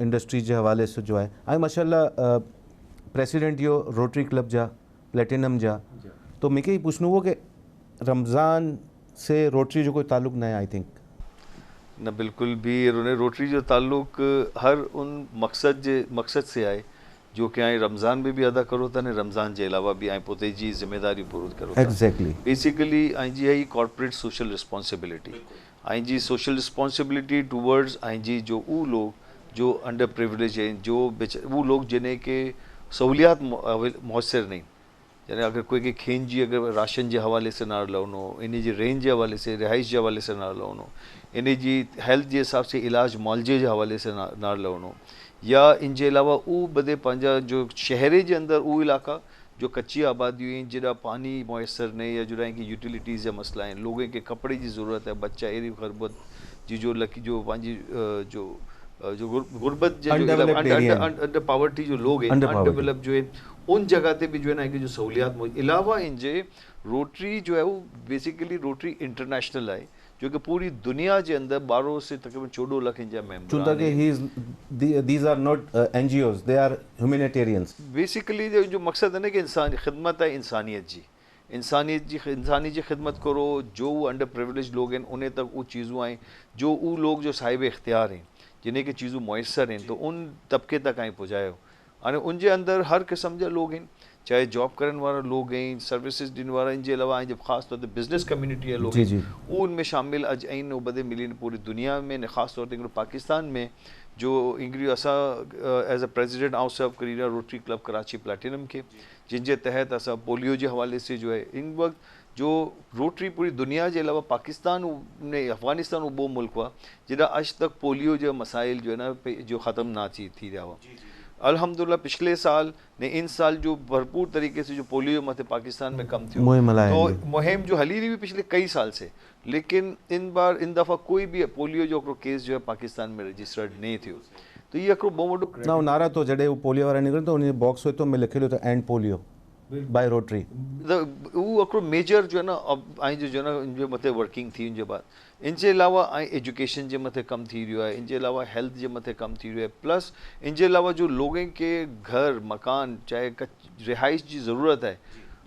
इंडस्ट्री के हवाले से जो है आई माशाल्लाह प्रेसिडेंट यो रोटरी क्लब जा प्लेटिनम जा, तो मूंखे ही पुछणो हो कि रमज़ान से रोटरी जो कोई ताल्लुक़ न है आई थिंक न बिल्कुल भी रोटरी जो ताल्लुक हर उन मकसद से आए जो कि आई रमज़ान में भी अदा करो था ने रमज़ान के अलावा भी आई पोते जी जिम्मेदारी पूरी करो एग्जैक्टली बेसिकली आई जी है corporate social responsibility I G social responsibility towards I G जो वो लोग जो अंडर प्रिविलेज हैं जो वो लोग जिन्हें के सहूलियात मौसर नहीं, यानी अगर कोई के खेन जी अगर राशन के हवाले से ना लवनो इन जी रेंज के हवाले से रिहाइश के हवाले से ना लवनो इन जी हेल्थ के हिसाब से इलाज मुआलजे के हवाले से ना लवनो या इन जे अलावा वो बदे पंहिंजा जो शहरे के अंदर वो इलाका जो कच्ची आबादी हुई जरा पानी मुयसर नहीं या जुड़ा की यूटिलिटीज़ जा मसला हैं, लोगों के कपड़े की ज़रूरत है, बच्चा एरी गरबत जी जो लकी जो पंहिंजी जो गुर्बत अंडर पावर्टी जो लोग हैं अनडेवलप जो है उन जगह पे भी जो है ना कि जो सहूलियात अलावा इन जे रोटरी जो है वो बेसिकली रोटरी इंटरनेशनल है जो कि पूरी दुनिया के अंदर 12 से तकरीबन 14 लाख इंजा मेंबर हैं। these are not NGOs, they are humanitarians। Basically जो मकसद है ना कि इंसान खिदमत है इंसानियत जी इंसानी जी खिदमत करो, जो अंडर प्रिविलेज लोग हैं उन्हें तक वो चीज़ों आएँ, जो वो लोग जो साहिब इख्तियार हैं जिन्हें की चीज़ों मैसर हैं तो उन तबके तक आए पहुँचायो। अने उनके अंदर हर किस्म के लोग हैं, चाहे जॉब करने वाला लोग हैं, सर्विसेज ॾियण वारा, इनके अलावा जब ख़ास तौर ते बिज़नेस कम्युनिटी है लोग हैं वो उनमें शामिल अज आइन बदे मिली पूरी दुनिया में ने ख़ास तौर ते पाकिस्तान में जो इंग्री असा एज अ प्रेसिडेंट आउट सर्व करी रहा रोटरी क्लब कराची प्लेटिनम के, जिनके तहत असा पोलियो के हवाले से जो है इन वक्त जो रोटरी पूरी दुनिया के अलावा पाकिस्तान ने अफ़गानिस्तान वो मुल्क हुआ जरा अज तक पोलियो जो मसाइल जो है ना जो ख़त्म ना थी रहा हुआ। अल्हम्दुलिल्लाह पिछले साल ने इन साल जो भरपूर तरीके से जो पोलियो मत पाकिस्तान में कम थी, तो मुहिम जो हली रही हुई पिछले कई साल से, लेकिन इन दफ़ा कोई भी पोलियो जो केस जो है पाकिस्तान में रजिस्टर्ड नहीं थियो। तो ये हिकिड़ो बहुत वॾो ना नारा तो जॾहिं वो पोलियो वारा निकिरनि तो उन बॉक्स हुए तो में लिखियलु तो एंड पोलियो बाय रोटरी। वो हिकिड़ो मेजर जो है ना ऐं जो है ना इनजे मथे वर्किंग थी उनजे बाद इनजे अलावा ऐं एजुकेशन जे मथे कम थी रहियो आहे, इनजे अलावा हेल्थ जे मथे कम थी रहियो आहे, प्लस इनजे अलावा जो लोगों के घर मकान चाहे रिहाइश की ज़रूरत है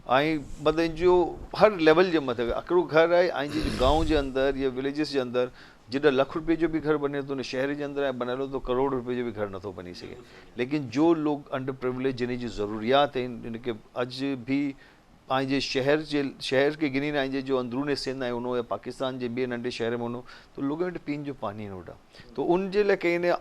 ऐं मतिलबु इनजो हर लेवल जे मथे हिकिड़ो घर आहे ऐं जो गांव के अंदर या विलेजिस के अंदर जिधर लाख रुपये जो भी घर बने तो उन शहर के अंदर बनेलो तो करोड़ रुपये जो भी घर नथो बनी सके, लेकिन जो लोग अंडर प्रिविलेज जिन्हें जी ज़रूरियात हैं इनके अज भी जे शहर के गिनी ने जो अंदरूने सिंध है उन्होंने पाकिस्तान के बे नंढे शहर में उन्होंने तो लोगों वटि पीन जो पानी है ओडा, तो उनके लिए कहीं ने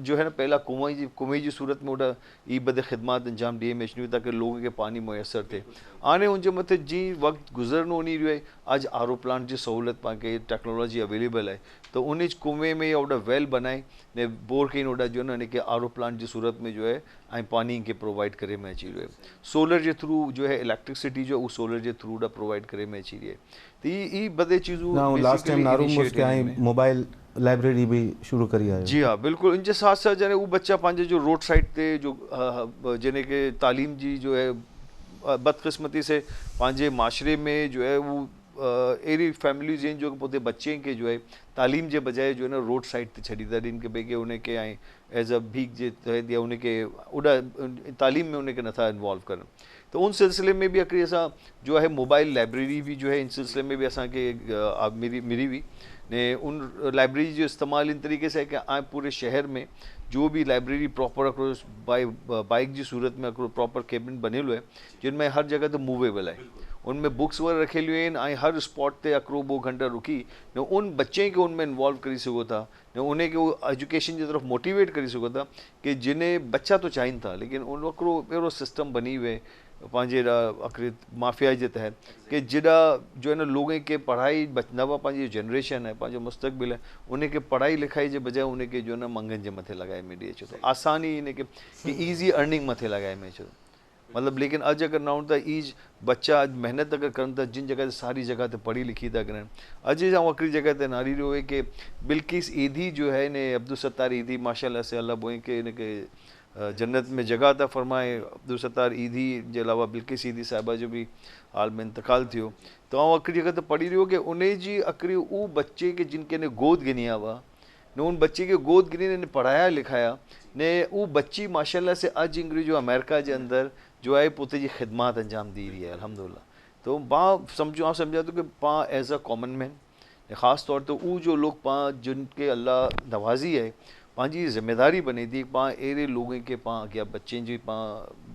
जो है ना पहला कुएं की सूरत में ओडा ई बदे खिदमात अंजाम दिए मशीनरी ताकि लोगों के पानी मैसर थे। आने उनके मथे जी वक्त गुजरनो नहीं रही है, आज आर ओ प्लांट की सहूलत पाके टेक्नोलॉजी अवेलेबल है तो उन कुएं में ओडा वेल बनाए ने बोर कहीं ओडा जो है ना कि आर ओ प्लांट की सूरत में जो है पानी के प्रोवाइड करे में अची रही है। सोलर के थ्रू जो है इलेक्ट्रिसिटी जो वो सोलर के थ्रू प्रोवाइड करे में अची रही है। तो ये बदे चीज़ों लास्ट टाइम नारूम उसके आई मोबाइल लाइब्रेरी भी शुरू करी है। जी हाँ बिल्कुल, इनके साथ साथ जने वो बच्चा पांजे जो रोड साइड ते जो जिन्हें के तालीम जी जो है बदकिस्मती से पांजे माशरे में जो है वो एरी फैमिलीज हैं जो पोते बच्चे के जो है तालीम के बजाय जो है ना रोड साइड ते छड़ी था इन के बेगे उन्हें के आए एज अ भीख जे तहत या उन्हें के उड़ा तालीम में उन्हें के नथा इन्वॉल्व कर, तो उन सिलसिले में भी अकड़ी असा जो है मोबाइल लाइब्रेरी भी जो है इन सिलसिले में भी असा के मिली हुई ने उन लाइब्रेरी जो इस्तेमाल इन तरीके से है कि पूरे शहर में जो भी लाइब्रेरी प्रॉपर बाइक की सूरत में प्रॉपर केबिन बनेलो है जिनमें हर जगह तो मूवेबल है, उनमें बुक्स वगैरह रखेली हुई हर स्पॉट ते अकड़ो 2 घंटा रुकी ने उन बच्चे के उनमें इन्वॉल्व करी सको था ने उन्हें के वो एजुकेशन की तरफ मोटिवेट करी सको था कि जिन्हें बच्चा तो चाहिए था लेकिन उन अकड़ो अहिड़ो सिस्टम बनी हुए पंहिंजे अकड़ी माफिया के तहत कि जड़ा जो है ना लोगों के पढ़ाई नवा पंहिंजी जनरेशन है पंहिंजो मुस्तकबिल है उन्हें के पढ़ाई लिखाई के बजाय उन्हें के जो है ना मंगन के मथे लगाए में ॾिए छो तो आसानी इन्हें के ईज़ी अर्निंग मथे लगाए में छो मतलब, लेकिन अज अगर ना तो ईज बच्चा अज मेहनत अगर करन था जिन जगह सारी जगह ते पढ़ी लिखी था करन अज आखिरी जगह ते नारी रहो है कि बिल्किस ईदी जो है ने अब्दुल सत्तार ईदी माशाल्लाह से अल्लाह बोए के इनके जन्नत में जगह था फरमाए। अब्दुल सत्तार ईदी के अलावा बिल्किस ईदी साहिबा जो भी हाल में इंतकाल थियो तो आखिरी जगह ते पढ़ी रहो कि उन्हें जी अकड़ी वो बच्चे के जिनके ने गोद गिनिया हुआ ने उन बच्चे के गोद गिनी ने पढ़ाया लिखाया ने वो बच्ची माशाल्लाह से अज इंग्लिश जो अमेरिका के अंदर जो है पोते जी खिदमात अंजाम दी रही है अल्हम्दुलिल्लाह। तो पाँ समझा तो कि पाँ एज अ कॉमन मैन ख़ास तौर पर वो जो लोग पाँ जिनके अल्लाह नवाजी है पाँची जिम्मेदारी बनी थी पाँ अड़े लोगों के पाँ अॻियां बच्चे जी पाँ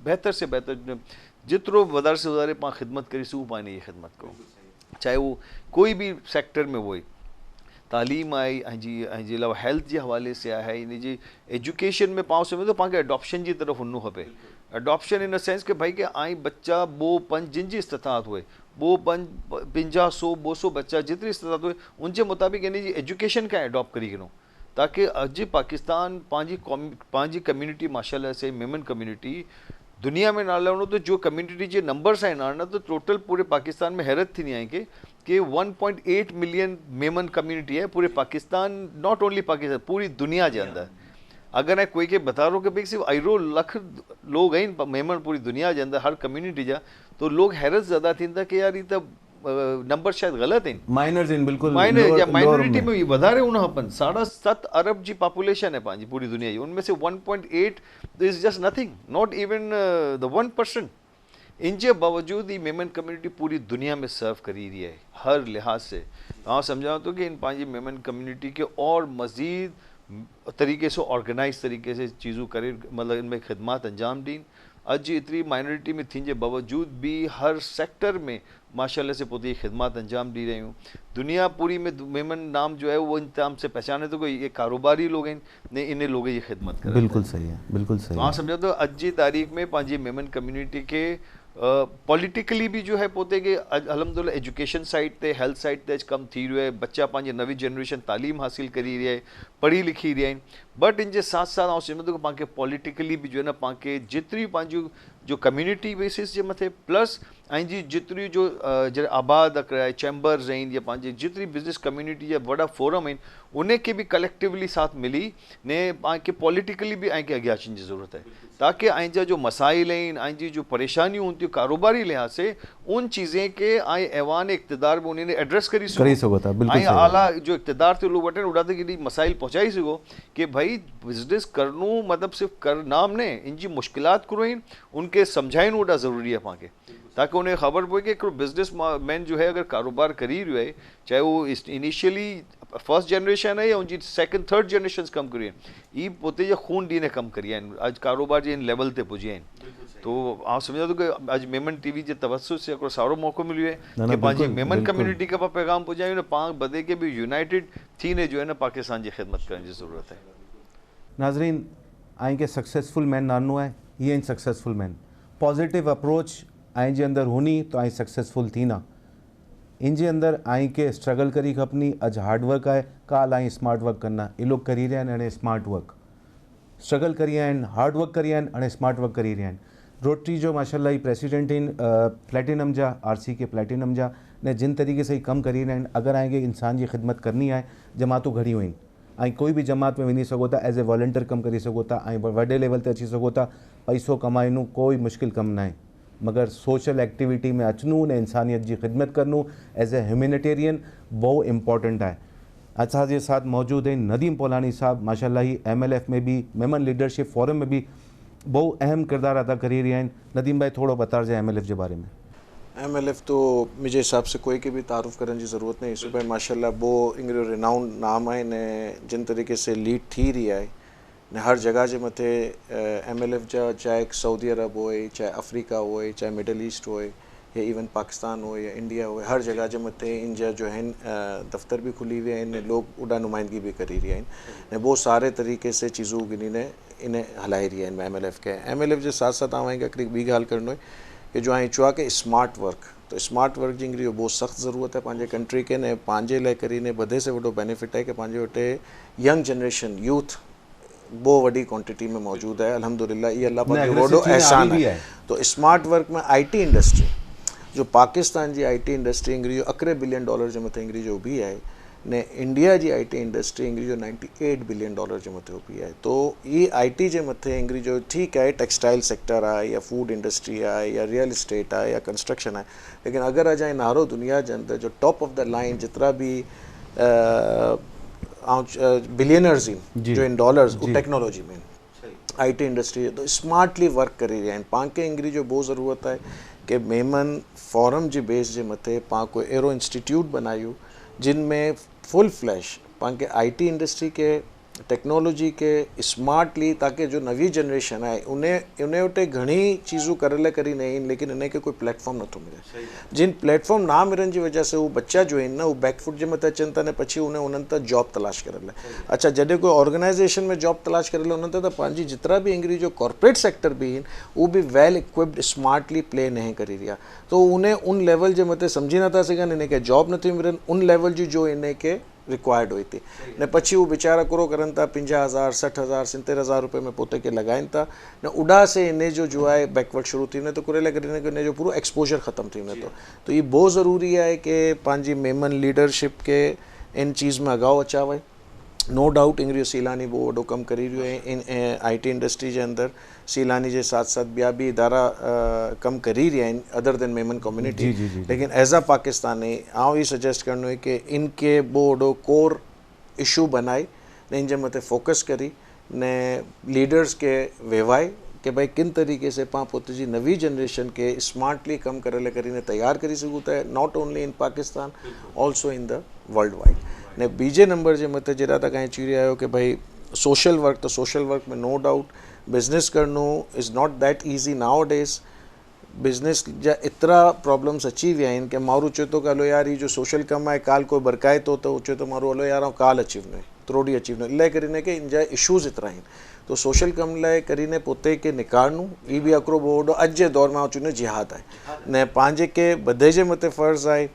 बेहतर से बेहतर जितरो वधारे से वधारे पाँ खिदमत करी सघूं पाँ इन खिदमत करूँ, चाहे वो कोई भी सेक्टर में वो तालीम आई जी अलावा हेल्थ के हवाले से है इन जी एजुकेशन में पाँव समय तो पाँ के अडॉप्शन की तरफ वञणो खपे। अडॉप्शन इन द सेंस के भाई के बच्चा 2-5 जिन जी इस्तात हुए 50-100-200 बच्चा जितनी इस्तात हुए उनके मुताबिक इन जी एजुकेशन का अडॉप्ट करी करूँ ताकि अज पाकिस्तान पंहिंजी कम्युनिटी माशाल्लाह से मेमन कम्युनिटी दुनिया में नाले वञो तो जो कम्युनिटी के नंबर्स आहिनि ना तो टोटल पूरे पाकिस्तान में हैरत थी आई कि 1.8 मिलियन मेमन कम्युनिटी है पूरे पाकिस्तान, नॉट ओनली पाकिस्तान पूरी दुनिया के अंदर। अगर है कोई के बता रहो कि भाई सिर्फ 1.5 लाख लोग हैं मेमन पूरी दुनिया के अंदर हर कम्युनिटी जा तो लोग हैरत ज़्यादा थी कि यार ये तो नंबर शायद गलत हैं माइनर्स इन बिल्कुल माइनर या माइनॉरिटी में वधारे होना अपन 7.5 अरब जी पॉपुलेशन है पांजी पूरी दुनिया की उनमें से 1.8 is just nothing not even the 1%। इन जे बावजूद ही मेमन कम्युनिटी पूरी दुनिया में सर्व करी रही है हर लिहाज से। हाँ समझा तो कि इन पंहिंजी मेमन कम्युनिटी के और मज़ीद तरीके से ऑर्गेनाइज तरीके से चीज़ों करे, मतलब इनमें खिदमत अंजाम ॾीन। अज एतरी माइनॉरिटी में थी जे बावजूद भी हर सेक्टर में माशाल्लाह से पोते खिदमत अंजाम दी रही हूँ। दुनिया पूरी में मेमन नाम जो है वो इन नाम से पहचाने तो कोई ये कारोबारी लोग हैं ने इन्हें लोग ये खिदमत करें। बिल्कुल सही है, बिल्कुल सही हाँ है। समझो तो अज जी तारीख़ में पंहिंजी मेमन कम्युनिटी के पॉलिटिकली भी जो है पोते के अलहमदुलिल्लाह एजुकेशन साइड ते हेल्थ साइड ते कम थी रहियो है। बच्चा पंहिंजे नवी जनरेशन तालीम हासिल करी रही है, पढ़ी लिखी रही आहिनि। बट इन जे साथ साथ आउं सम्झंदो कि पाण पॉलिटिकली भी जो है ना पाण जेतिरी पंहिंजूं जो कम्युनिटी बेसिस जे मथे प्लस ऐं जी जेतिरी जो जॾहिं आबाद कराए चैम्बर्स आहिनि या पंहिंजे जेतिरी बिज़नेस कम्युनिटी जा वॾा फोरम आहिनि उन खे भी कलेक्टिवली साथ मिली ने पाण खे पॉलिटिकली भी ऐं खे अॻियां अचण जी ज़रूरत है, ताकि ऐं जा जो मसाइल आहिनि ऐं जी जो परेशानियूं हूंदियूं कारोबारी लिहाज से उन चीज़ें के ऐं ऐवान इक़्तिदार में उन्हें एड्रेस करी सघो था। बिल्कुल ऐं आला जो इक़्तिदार ते लोग वठनि उड़ा तक मसाइल पहुंचाई सघो कि भाई बिजनेस करणो मतलब सिर्फ कर नाम ने इन जी मुश्किलात करो आहिनि उनके समझाइण उड़ा ज़रूरी है पाण खे, ताकि उन्हें ख़बर पए कि हिकिड़ो बिजनेस मैन जो है अगर कारोबार करी रहियो है चाहे वो इनिशियली फर्स्ट जनरेशन है या उनकी सेकंड थर्ड जनरेशन कम करी आहिनि, ई पोते जा खून ॾींहं कम करी आहिनि अॼु कारोबार जे इन लेवल ते पुॼी आहिनि। तो आउं सम्झां थो कि अॼु मेमन टीवी जे तवसुस से हिकिड़ो सारो मौक़ो मिलियो है कि पंहिंजी मेमन कम्युनिटी खे पैगाम पुॼायूं न पाण बदे के भी यूनाइटेड थी ने जो है न पाकिस्तान जी ख़िदमत करण जी ज़रूरत है। नाज़रीन ऐं के सक्सेसफुल मैन नानो है ये इन सक्सेसफुल मैन पॉजिटिव अप्रोच ऐं जे अंदर हुनी तो ऐं सक्सेसफुल थी ना इन जे अंदर ऐं के स्ट्रगल करी खपनी। अज हार्डवर्क है काल ऐं स्मार्ट वर्क करना ये लोग करी रहे हैं। स्मार्ट वर्क स्ट्रगल करी आहिनि, हार्डवर्क करी आहिनि, हाणे स्मार्ट वर्क करी रहिया आहिनि। रोटरी जो माशाल्लाह ही प्रेसिडेंट इन प्लेटिनम जा RC के प्लेटिनम जा ने जिन तरीके से ही कम करी रहिया आहिनि। अगर आएंगे इंसान की खिदमत करनी है जमातूं घणियूं आहिनि ऐं कोई भी जमात में वञी सघो था एज ए वॉलंटियर कम करी सघो था ऐं वॾे लेवल ते अची सघो था। पैसो कमाइणो कोई मुश्किल कम ना है, मगर सोशल एक्टिविटी में अचनू ने इंसानियत की खिदमत करनू एज ए ह्यूमैनिटेरियन वो इम्पोर्टेंट है। असांजे साथ मौजूद हैं नदीम पोलानी साहब माशाल्लाह ही MLF में भी मेमन लीडरशिप फोरम में भी बहुत अहम किरदार अदा करी रहिया आहिनि। नदीम भाई थोड़ो बता जाए MLF के बारे में। MLF तो मुझे हिसाब से कोई के भी तारुफ करने की ज़रूरत नहीं। सुबह माशाल्लाह वो इंग्रियो रिनाउंड नाम है ने जिन तरीके से लीड थी रही है ने हर जगह जे मथे MLF जा चाहे सऊदी अरब होए चाहे अफ्रीका होए चाहे मिडल ईस्ट होए या इवन पाकिस्तान हो या इंडिया हो हर जगह जे मथे इन जा जो है दफ्तर भी खुली हुए हैं लोग उड़ा नुमाइंदगी भी करी रही हैं ने बहुत सारे तरीके से चीज़ों गिनी ने इन्हें हलाई रही हैं MLF के। MLF के साथ साथ आवेंगे हिकिड़ी ॿी ॻाल्हि करणो कि जो चुआ कि स्मार्ट वर्क तो स्मार्ट वर्क जी इंग्री बहुत सख्त ज़रूरत है पंहिंजे कंट्री के ने पंहिंजे लाइ करी ने वधे से वॾो बेनिफिट है कि पंहिंजे वटि यंग जनरेशन यूथ बहुत वही क्वांटिटी में मौजूद है अल्हम्दुलिल्लाह। ये अल्लाह पाक जो वॾो एहसान है। तो स्मार्ट वर्क में IT इंडस्ट्री जो पाकिस्तान की IT इंडस्ट्री इंग्री जो $1 बिलियन जे मथे इंग्री जो भी है ने इंडिया की IT इंडस्ट्री इंग्री जो $98 बिलियन जे मथे भी है। तो ये IT जे मथे इंग्री जो ठीक है टेक्सटाइल सेक्टर है या फूड इंडस्ट्री है या रियल इस्टेट है या कंस्ट्रक्शन है, लेकिन अगर अजाए नारो दुनिया के अंदर जो टॉप ऑफ द लाइन जितना भी बिलियनर्स इन जो इन डॉलर्स टेक्नोलॉजी में IT इंडस्ट्री तो स्मार्टली वर्क करी रहिया आहिनि। पाण खे इंग्री जो बहुत ज़रूरत है कि मेमन फोरम जी बेस जे मथे पाण कोई अहिड़ो इंस्टीट्यूट बनायूं जिन में फुल फ्लैश पाण खे IT इंडस्ट्री के टेक्नोलॉजी के स्मार्टली ताकि जो नवी जनरेशन है उन्हें उटे घणी चीज़ों करे करी नहीं लेकिन इन्हें के कोई प्लेटफॉर्म नथो मिले। जिन प्लेटफॉर्म ना मिलने की वजह से वो बच्चा जो है ना वो बैकफुट जे मत अचन था ने पछी उन्हें उन्हनि त जॉब तलाश करे। अच्छा जॾहिं कोई ऑर्गेनाइजेशन में जॉब तलाश करे उन्हनि त पंहिंजी जितना भी इंग्री जो कॉर्पोरेट सेक्टर भी हैं वो भी वेल इक्विप्ड स्मार्टली प्ले नहीं करी रहा। तो उन्हें उन लेवल जे मत समझी नथा सघनि इन्हें के जॉब नथी मिलनि उन लेवल जी जो इन्हें के रिक्वायर्ड हुई थी ने पछी वो बेचारा करो करन था 50,000 60,000 70,000 रुपये में पोते के लगाइन था ने उड़ा से इन्हें जो है बैकवर्ड शुरू थी ने तो कुरेला करीने इन्हें जो पूरा एक्सपोजर ख़त्म थी ने तो ये बहुत ज़रूरी है कि पंहिंजी मेमन लीडरशिप के इन चीज़ में अगाव अचा वए। नो डाउट इंग्रियो सीलानी बहुत वॾो कम करी रहियो है इन IT इंडस्ट्री के अंदर। सीलानी के साथ साथ ॿिया भी इदारा कम करी रहिया आहिनि अदर देन मेमन कम्युनिटी। लेकिन एज अ पाकिस्तानी आउं ये सजेस्ट करनो है कि इनके बहुत वॾो कोर इशू बनाए ने इन जे मथे फोकस करी ने लीडर्स के वेवाए कि भाई किन तरीके से पाण पोते जी नवी जनरेशन के स्मार्टली कम करे करीने तैयार करी सघूं था, not only in Pakistan also in the world wide. ने बीजे नंबर जे मथे जरा तक ऐं चीरी आयो कि भाई सोशल वर्क, तो सोशल वर्क में नो डाउट बिजनेस करणो is not that easy now days. Business जा एतिरा प्रॉब्लम्स अची विया आहिनि कि माण्हू चए थो कि हलो यार ही जो सोशल कमु आहे, काल कोई बरकाए थो त चए थो माण्हू हलो यार काल अची वञे, त्रोड़ी अची वञे, इलाही करीने कि इन जा इशूज़ एतिरा आहिनि। तो सोशल कम लाइ करीने पोते खे निकारणो ई बि हिकिड़ो वॾो अॼु जे दौर में चवंदो जिहाद आहे। ने पंहिंजे के बधे जे मथे फ़र्ज़ु आहे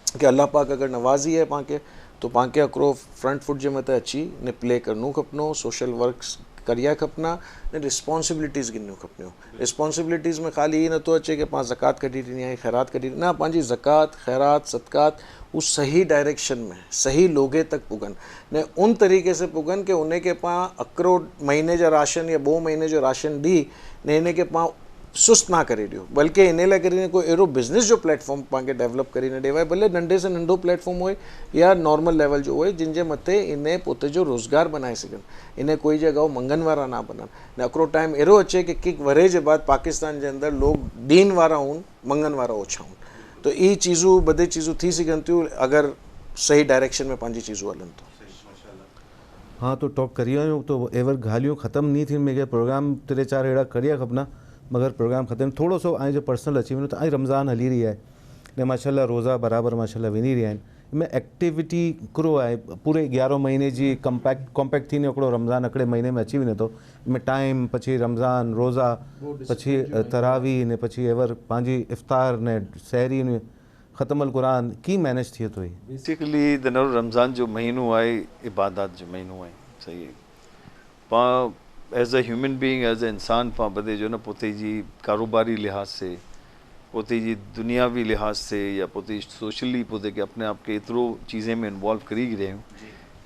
कि अल्लाह पाक अगरि नवाज़ी आहे पाण खे तो पाण खे हिकिड़ो फ्रंट फुट जे मथे अची ने प्ले करणो खपनो, सोशल वर्क्स करिया खपना ने रिस्पॉन्सिबिलिटीज़ गिनियूं खपनियूं। रिस्पॉन्सिबिलिटीज़ में ख़ाली ये नथो अचे कि पाण ज़कात कढी ॾिनी आहे, ख़ैरात कढी, न पंहिंजी ज़कात ख़ैरात सदकात वो सही डायरेक्शन में सही लोगे तक पुगन ने उन तरीके से पुगन कि उन्हें के पाण हिकिड़ो महीने जा राशन या 2 महीने जो राशन ॾी ने इन खे पाण सुस्त ना करे ॾियो, बल्कि इन लाइ करे कोई अहिड़ो बिज़नेस जो प्लेटफॉर्म पाण खे डेवलप करे न ॾेवाए, भले नंढे से नंढो प्लेटफॉर्म हुए या नॉर्मल लेवल जो हुए, जिन जे मथे इन पोते जो रोज़गार बनाए सघनि, इन कोई जगह मंगन वारा ना बननि। ने हिकिड़ो टाइम अहिड़ो अचे कि किक वरे जे बाद पाकिस्तान जे अंदरि लोग दीन वारा हुन, मंगन वारा ओछा हुन। तो ये चीज़ूं बधे चीज़ूं थी सघनि थियूं अगरि सही डायरेक्शन में पंहिंजी चीज़ूं हलनि तो। हाँ तो टॉप करी आहियूं तो एवर ॻाल्हियूं ख़त्म नहीं थी, मेरे प्रोग्राम 3-4 अहिड़ा करिया खपना, मगर प्रोग्राम ख़त्म थोड़ो सो ऐं जो पर्सनल अची वञो त ऐं रमज़ान हली रही है ने माशाल्लाह रोज़ा बराबरि माशाल्लाह विनी रहिया आहिनि। में एक्टिविटी हिकिड़ो आहे पूरे 11 महीने जी कॉम्पैक्ट थी हिकिड़ो रमज़ान हिकिड़े महीने में अची वञे थो, में टाइम पछी रमज़ान रोज़ा पछी तरावी ने पछी एवर पंहिंजी इफ़्तार ने सहरी ने ख़तमुल क़ुरान की मैनेज थिए थो। बेसिकली द रमज़ान जो महीनो आहे इबादत जो महीनो आहे, सही है। पाण as a human being as a इंसान पाण बधे जो न पोते जी कारोबारी लिहाज से, पोते जी दुनियावी लिहाज से या पोते सोशली पोते के अपने आप के एतिरो चीज़ें में इन्वॉल्व करी रहे हूँ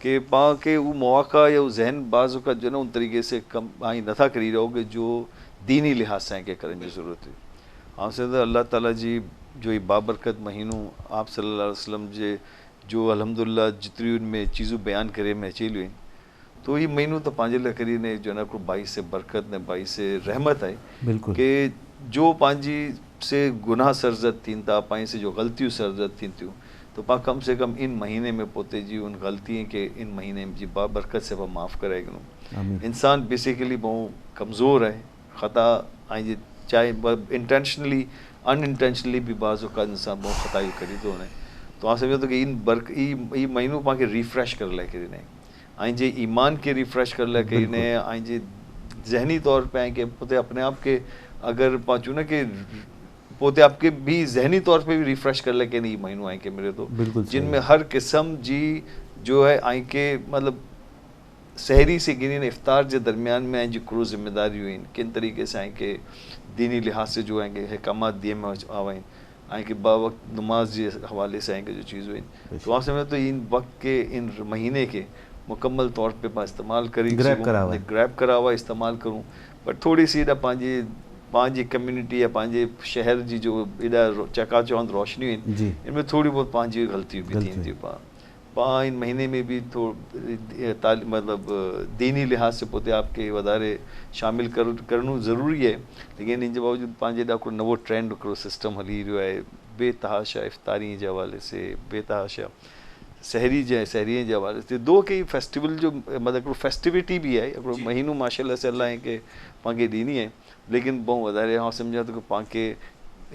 कि पाण के वो मौक़ा या वो जहन बाज़ का जो न उन तरीके से कम आई नथा करी रहो कि जो दीनी लिहाज से के करने की ज़रूरत है। हाँ से अल्लाह ताला जी जो ये बाबरकत महीनों आप सल्लल्लाहु अलैहि वसल्लम जे जो अल्हम्दुलिल्लाह जितनी उनमें चीज़ों बयान करे में अची हुई, तो ये महीनों तो पांजे ला करी ने जो ना को 22 से बरकत ने 22 से रहमत है बिल्कुल कि जो पांजी से गुनाह सरजद थीन था, पाई से जो गलतियों सरजद थीन थियूं, तो पा कम से कम इन महीने में पोते जी उन गलतियों के इन महीने में जी बाबरकत से माफ़ कराए गनो। इंसान बेसिकली बहुत कमज़ोर है, ख़ता आई चाहे इंटेंशनली अनइंटेंशनली भी बाज़ का इंसान बहुत ख़ताई करी तो ने, तो आप समझो तो कि इन बर्क ई महीनों पा के रिफ्रेश कर लाए करी ने आई जे ईमान के रिफ्रेश कर लाए करी ने आई जे जहनी तौर पे आई के पोते अपने आप के अगर पाचू ना कि पोते आपके भी जहनी तौर पे भी रिफ्रेश कर लेके नहीं महीनों आई के मेरे तो जिनमें हर किस्म जी जो है आई के मतलब सहरी से गिनी इफ्तार के दरमियान में आई जी क्रू जिम्मेदारी हुई किन तरीके से आई के दीनी लिहाज से जो आएंगे हकामात दिए में आवाइन आई के बावक्त नमाज के हवाले से आएंगे जो चीज़ हुई, तो वहाँ से मैं तो इन वक्त के इन महीने के मुकम्मल तौर पे मैं इस्तेमाल करी ग्रैब करा हुआ इस्तेमाल करूँ, पर थोड़ी सी एॾा पंहिंजी कम्युनिटी या पंहिंजे शहर जी जो एॾा चकाचौंध रोशनी आहिनि इनमें थोड़ी बहुत पंहिंजी गलतियूं भी थीन थियूं। पाण इन महीने में भी मतलब दीनी लिहाज से पोते आपके वधारे शामिल करणो ज़रूरी है, लेकिन इन जे बावजूद पंहिंजे ॾाढो नवो ट्रेंड हिकिड़ो सिस्टम हली रहियो आहे बेतहाशा इफ्तारी जे हवाले से, बेतहाशा सहरी जे हवाले से। दो कई फेस्टिवल जो मतलब फेस्टिविटी भी है हिकिड़ो महीनो माशाल्लाह से अल्लाह के पाण खे ॾिनी है, लेकिन बहुत वधारे हाँ समझा तो कि पाण के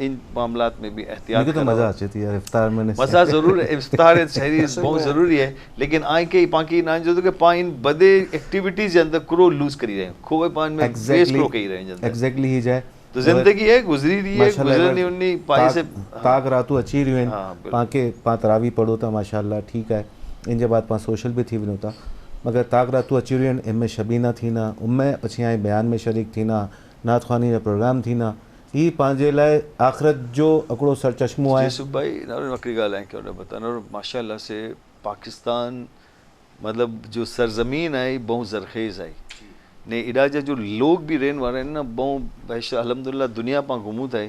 इन मामलात में भी एहतियात तो मज़ा अचे थी यार इफ्तार में मज़ा ज़रूर है, इफ्तार सहरी बहुत ज़रूरी है, लेकिन आई के पाण की ना जो कि पाण इन बदे एक्टिविटीज़ जे अंदर क्रो लूज करी रहे हैं खोए पाण में वेस्ट क्रो करी रहे हैं एग्जैक्टली ही जाए तो ज़िंदगी है गुजरी रही है गुजरनी उन्नी पाई से ताक रातू अची रहियूं आहिनि पाण के पाण तरावी पढ़ो था माशाल्लाह ठीकु आहे, इन जे बाद पाण सोशल भी थी वञूं था, मगर ताक रातू अची रहियूं आहिनि, इनमें शबीना थीना उनमें पछी आई बयान में शरीक थीना नात ख़्वानी जा प्रोग्राम थीना, ही पंहिंजे लाइ आख़िरत जो हिकिड़ो सरचश्मो आहे। यूसुफ भाई नकरी ॻाल्हि आहे क्यों बताना माशाल्लाह से पाकिस्तान मतलब जो सरजमीन है बहुत ज़रखेज़ है ने एॾा जा जो लोग भी रहने वाले हैं ना बहुत अल्हम्दुलिल्लाह दुनिया पा घुमूं था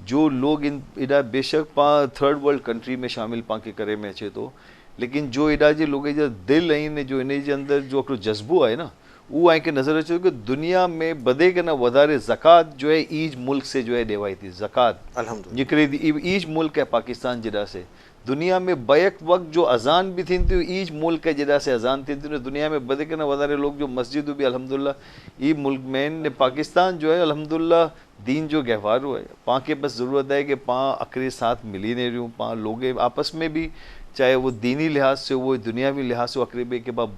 जो लोग इन एॾा बेशक पा थर्ड वर्ल्ड कंट्री में शामिल पा के करे में अचे तो, लेकिन जो एॾा जे लोग जा दिल आहिनि जो इन जे अंदर जो हिकिड़ो जज़्बो आहे न वो आए के नज़र अचे कि दुनिया में बदे के ना वधारे ज़कात जो है ईज मुल्क से जो है ॾेवाई थी ज़कात अल्हम्दुलिल्लाह जिक्र ईज मुल्क है पाकिस्तान जॾा से दुनिया में बैक वक्त जो अजान भी थी ईज मुल्क है जॾा से अजान थी दुनिया में बदे के ना वधारे लोग जो मस्जिद भी अल्हम्दुलिल्लाह ई मुल्क में ने पाकिस्तान जो है अल्हम्दुलिल्लाह दीन जो गहवारो है पाँ के बस ज़रूरत है कि पाँ अकरे साथ मिली नहीं रही पाँ लोग आपस में भी चाहे वो दीनी लिहाज से वो दुनियावी लिहाज से अकरीबे के बाद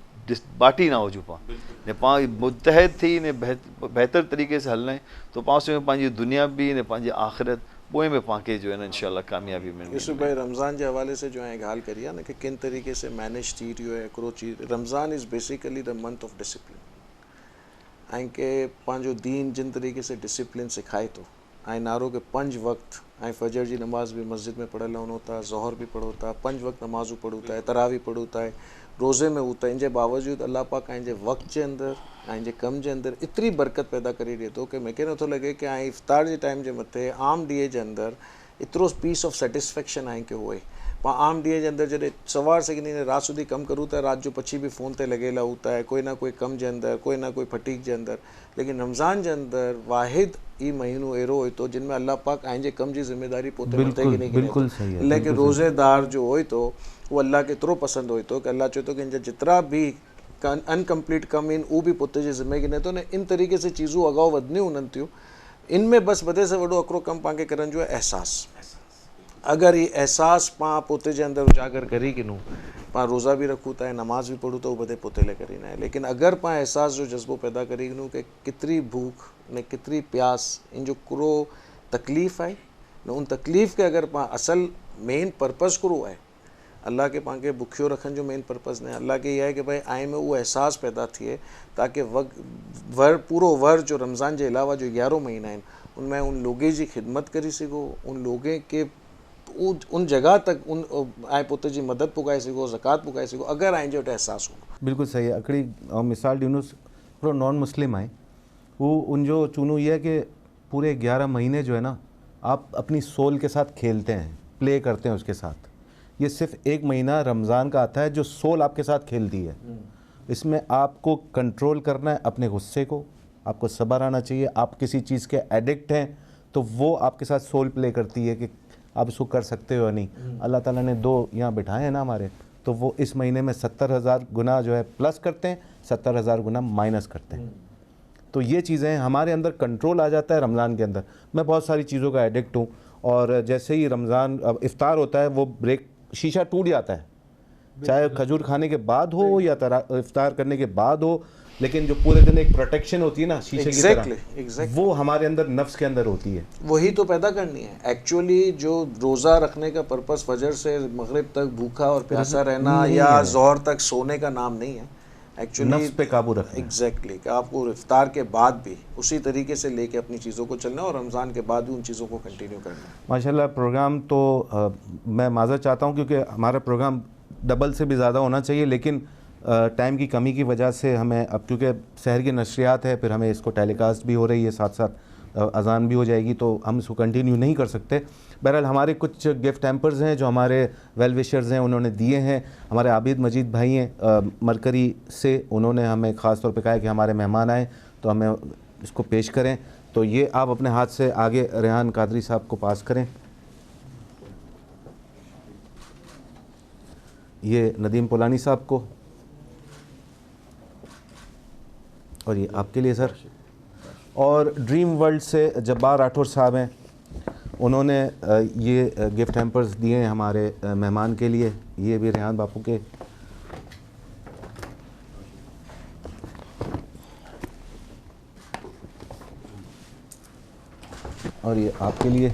बाटी ना हो जो पाँ ने पाँ मुतहद थी ने बेहतर तरीके से हलना है तो पाँ से पंहिंजी दुनिया भी ने पंहिंजी आखिरत पोइ में पाँ के जो है ना इंशाल्लाह कामयाबी मिलनी यूसुफ भाई रमज़ान के हवाले से जो है ॻाल्हि करी आहे न कि किन तरीके से मैनेज थी रहियो है हिकिड़ो चीज़ Ramzan is basically the month of discipline ऐं के पंहिंजो दीन जिन तरीके से डिसिप्लिन सिखाए थो ऐं नारो के 5 वक्त ऐं फजर जी नमाज़ भी मस्जिद में पढ़ल वञो था ज़ोहर भी पढ़ो था 5 वक्त नमाज़ूं पढ़ूं था तरावी पढ़ूं था रोज़े में हू त इन जे बावजूदि अल्लाह पाक ऐं जे वक्त जे अंदरि ऐं जे कम जे अंदरि एतिरी बरकत पैदा करे ॾिए थो कि मूंखे नथो लॻे कि ऐं इफ़्तार जे टाइम जे मथे आम ॾींहं जे अंदरि एतिरो पीस ऑफ सेटिस्फेक्शन आहे कि उहो पाण आम ॾींहं जे अंदरि जॾहिं सवार सघंदी राति સુધી कमु करूं था राति जो पछी बि फ़ोन ते लॻियलु हूं था कोई ना कोई कम जे अंदरि कोई ना कोई फटीक जे अंदरि लेकिन रमज़ान जे अंदरि वाहिद ई महीनो अहिड़ो हुई थो जिन में अल्लाह पाक ऐं जे कम जी ज़िम्मेदारी पोइ बिल्कुल सही है लेकिन रोज़ेदार जो हुई थो वो अल्लाह के एतिरो पसंदि हुई थो कि अल्लाह चए थो कि इन जा जेतिरा बि अनकम्प्लीट कम आहिनि उहो बि पुट जी ज़िम्मे गिने थो न इन तरीक़े से चीज़ूं अगाऊ वधनियूं उन्हनि थियूं इनमें बसि वॾे से वॾो हिकिड़ो कमु पाण खे करण जो आहे अहसासु अगरि ये एहसास पाँ पोते जे अंदरि उजागर करी किनूं पाँ रोज़ा भी रखूं था नमाज़ भी पढ़ूं तो बदे पोते ले करी ना लेकिन अगर पाँ एहसास जो जज्बो पैदा करी किनूं कि कितरी भूख ने कितरी प्यास इन जो कुरो तकलीफ़ है न उन तकलीफ़ के अगर पाँ असल मेन पर्पज़ कुरो है अल्लाह के पाँ के बुखियो रखने जो मेन पर्पज़ ने अल्लाह के यह है कि भाई आए में वो एहसास पैदा थिए ताकि वर पूरो वर जो रमज़ान के अलावा जो 11 महीना आहिनि उनमें उन लोगों की खिदमत करी सघो उन लोगों के उन जगह तक उन आए पुत्र जी मदद पुगाए सघो ज़कात पुगाए सघो अगर आए जो एहसास हो बिल्कुल सही है हिकिड़ी मिसाल ॾिनूं हिकिड़ो नॉन मुस्लिम आहे वो उन जो चूनूं ये है कि पूरे 11 महीने जो है ना आप अपनी सोल के साथ खेलते हैं प्ले करते हैं उसके साथ ये सिर्फ 1 महीना रमज़ान का आता है जो सोल आपके साथ खेलती है इसमें आपको कंट्रोल करना है अपने गुस्से को आपको सब्र आना चाहिए आप किसी चीज़ के एडिक्ट हैं तो वो आपके साथ सोल प्ले करती है कि आप इसको कर सकते हो या नहीं अल्लाह ताला ने 2 यहाँ बिठाए हैं ना हमारे तो वो इस महीने में 70,000 गुना जो है प्लस करते हैं 70,000 गुना माइनस करते हैं तो ये चीज़ें हमारे अंदर कंट्रोल आ जाता है रमज़ान के अंदर मैं बहुत सारी चीज़ों का एडिक्ट हूँ और जैसे ही रमज़ान अब इफ्तार होता है वो ब्रेक शीशा टूट जाता है चाहे खजूर खाने के बाद हो या इफ्तार करने के बाद हो लेकिन जो पूरे दिन एक प्रोटेक्शन होती है ना शीशे की तरह वो हमारे अंदर नफ्स के अंदर होती है वही तो पैदा करनी है एक्चुअली जो रोज़ा रखने का पर्पस फजर से मगरिब तक भूखा और प्यासा रहना या ज़ोहर तक सोने का नाम नहीं है एक्चुअली नफ्स पे काबू रखना एग्जैक्टली कि आपको इफ्तार के बाद भी उसी तरीके से लेके अपनी चीज़ों को चलना और रमज़ान के बाद भी उन चीज़ों को कंटिन्यू करना माशाल्लाह प्रोग्राम तो मैं माज़रत चाहता हूँ क्योंकि हमारा प्रोग्राम डबल से भी ज़्यादा होना चाहिए लेकिन टाइम की कमी की वजह से हमें अब क्योंकि शहर की नशरियात है फिर हमें इसको टेलीकास्ट भी हो रही है साथ साथ अजान भी हो जाएगी तो हम इसको कंटिन्यू नहीं कर सकते बहरहाल हमारे कुछ गिफ्ट हैम्पर्स हैं जो हमारे वेल विशर्स हैं उन्होंने दिए हैं हमारे आबिद मजीद भाई हैं मरकरी से उन्होंने हमें ख़ास तौर पे कहा है कि हमारे मेहमान आए तो हमें इसको पेश करें तो ये आप अपने हाथ से आगे रेहान कादरी साहब को पास करें ये नदीम पुलानी साहब को और ये आपके लिए सर और ड्रीम वर्ल्ड से जब्बार राठौर साहब हैं उन्होंने ये गिफ्ट हैम्पर्स दिए हैं हमारे मेहमान के लिए ये भी रेहान बापू के और ये आपके लिए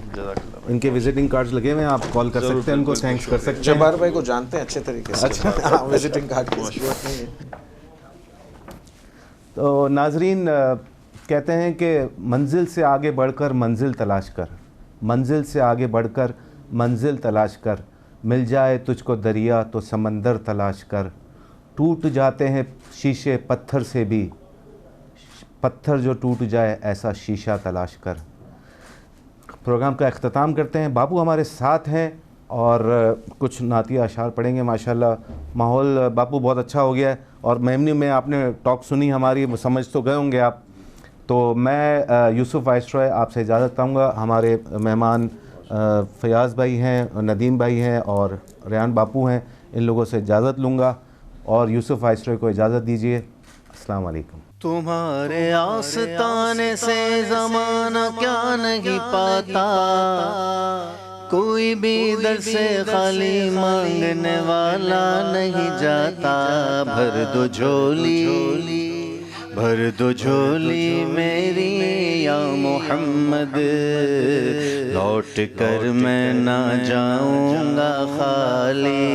इनके विजिटिंग कार्ड्स लगे हुए हैं आप कॉल कर सकते हैं उनको थैंक्स कर सकते हैं जब्बार भाई को जानते हैं अच्छे तरीके से अच्छा विजिटिंग कार्ड की जरूरत नहीं है तो नाजरीन कहते हैं कि मंजिल से आगे बढ़कर मंजिल तलाश कर मंजिल से आगे बढ़कर मंजिल तलाश कर मिल जाए तुझको दरिया तो समंदर तलाश कर टूट जाते हैं शीशे पत्थर से भी पत्थर जो टूट जाए ऐसा शीशा तलाश कर प्रोग्राम का अख्ताम करते हैं बापू हमारे साथ हैं और कुछ नातिया अशार पढ़ेंगे। माशाल्लाह माहौल बापू बहुत अच्छा हो गया है। और मेमनी में आपने टॉक सुनी हमारी, समझ तो गए होंगे आप। तो मैं यूसुफ वाइसरॉय आपसे इजाज़त चाहूँगा। हमारे मेहमान फयाज़ भाई हैं, नदीम भाई हैं और रेहान बापू हैं। इन लोगों से इजाज़त लूँगा और यूसुफ वाइसरॉय को इजाज़त दीजिए। अस्सलाम वालेकुम। तुम्हारे आस्ताने से ज़माना क्या नहीं पाता, कोई भी दर से खाली मांगने वाला नहीं जाता। भर दो झोली, भर दो झोली मेरी या मोहम्मद, लौट कर मैं ना जाऊंगा खाली।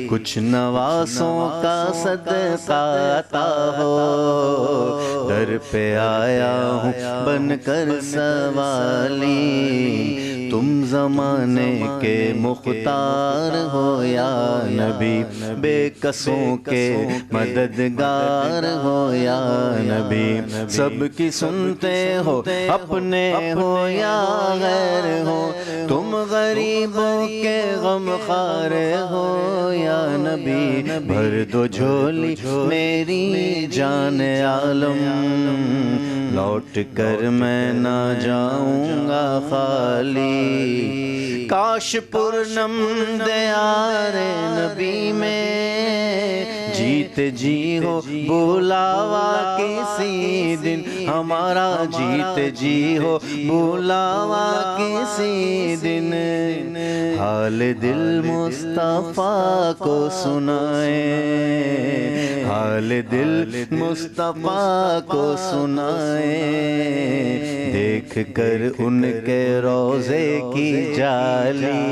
कुछ नवासों का सदका अता हो, दर पे आया हूँ बनकर सवाली। तुम ज़माने के मुख्तार हो या नबी, बेकसों के मददगार हो या नबी। सबकी सुनते हो, अपने हो या गैर हो, तुम गरीबों के गमखार हो या नबी। भर दो झोली मेरी जान आलम, लौट कर मैं ना जाऊंगा खाली। काश पूर्णम दयारे नबी में जीते जी हो बुलावा किसी दिन हमारा, जीते जी हो बुलावा किसी दिन। हाल दिल मुस्तफ़ा को सुनाए, हाल दिल मुस्तफ़ा को सुनाए। देख कर उनके रोज़े की जाली,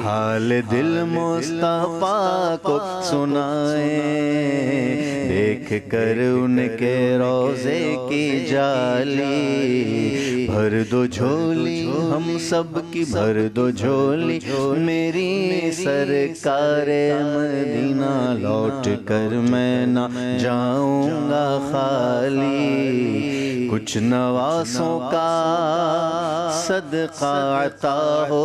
हाल दिल मुस्तफ़ा को सुनाए। देख कर उनके रोज़े की जाली। भर दो झोली हम सब की, भर दो झोली मेरी सरकार मदीना, लौट कर मैं ना जाऊंगा खाली। कुछ नवासों का सदका अता हो,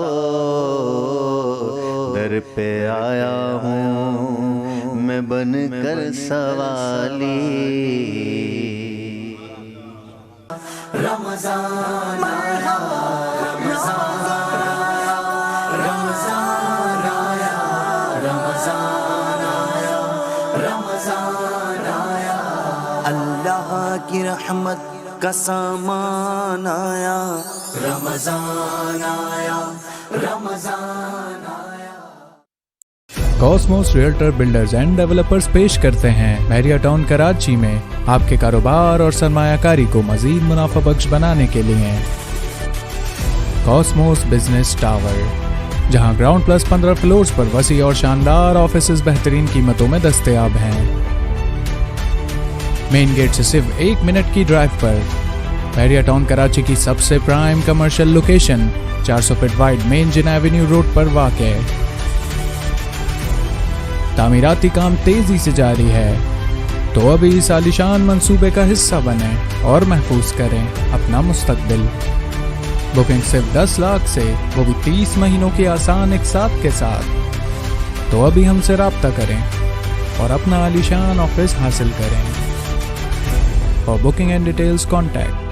दर पे आया हूँ मैं बनकर सवाली। रमज़ान आया, रमज़ान आया, रमज़ान आया, रमज़ान आया, रमज़ान आया। अल्लाह की रहमत का सामान आया, रमज़ान आया, रमज़ान आया। Cosmos realtor builders and developers पेश करते हैं मैरिया टाउन कराची में आपके कारोबार और सरमायाकारी को मजीद मुनाफा बख्श बनाने के लिए कॉस्मोस बिजनेस टावर, जहां ग्राउंड प्लस 15 फ्लोर्स पर वसी और शानदार ऑफिसेज बेहतरीन कीमतों में दस्तयाब हैं। मेन गेट से सिर्फ 1 मिनट की ड्राइव पर मैरिया टाउन कराची की सबसे prime commercial location 400 feet wide main Jinnah avenue road पर वाक़ है। तामीराती काम तेजी से जारी है, तो अभी इस आलीशान मंसूबे का हिस्सा बने और महफूज करें अपना मुस्तकबिल। बुकिंग सिर्फ 10 लाख से, वो भी 30 महीनों की आसान इकसात के साथ। तो अभी हमसे राब्ता करें और अपना आलीशान ऑफिस हासिल करें। For booking and details contact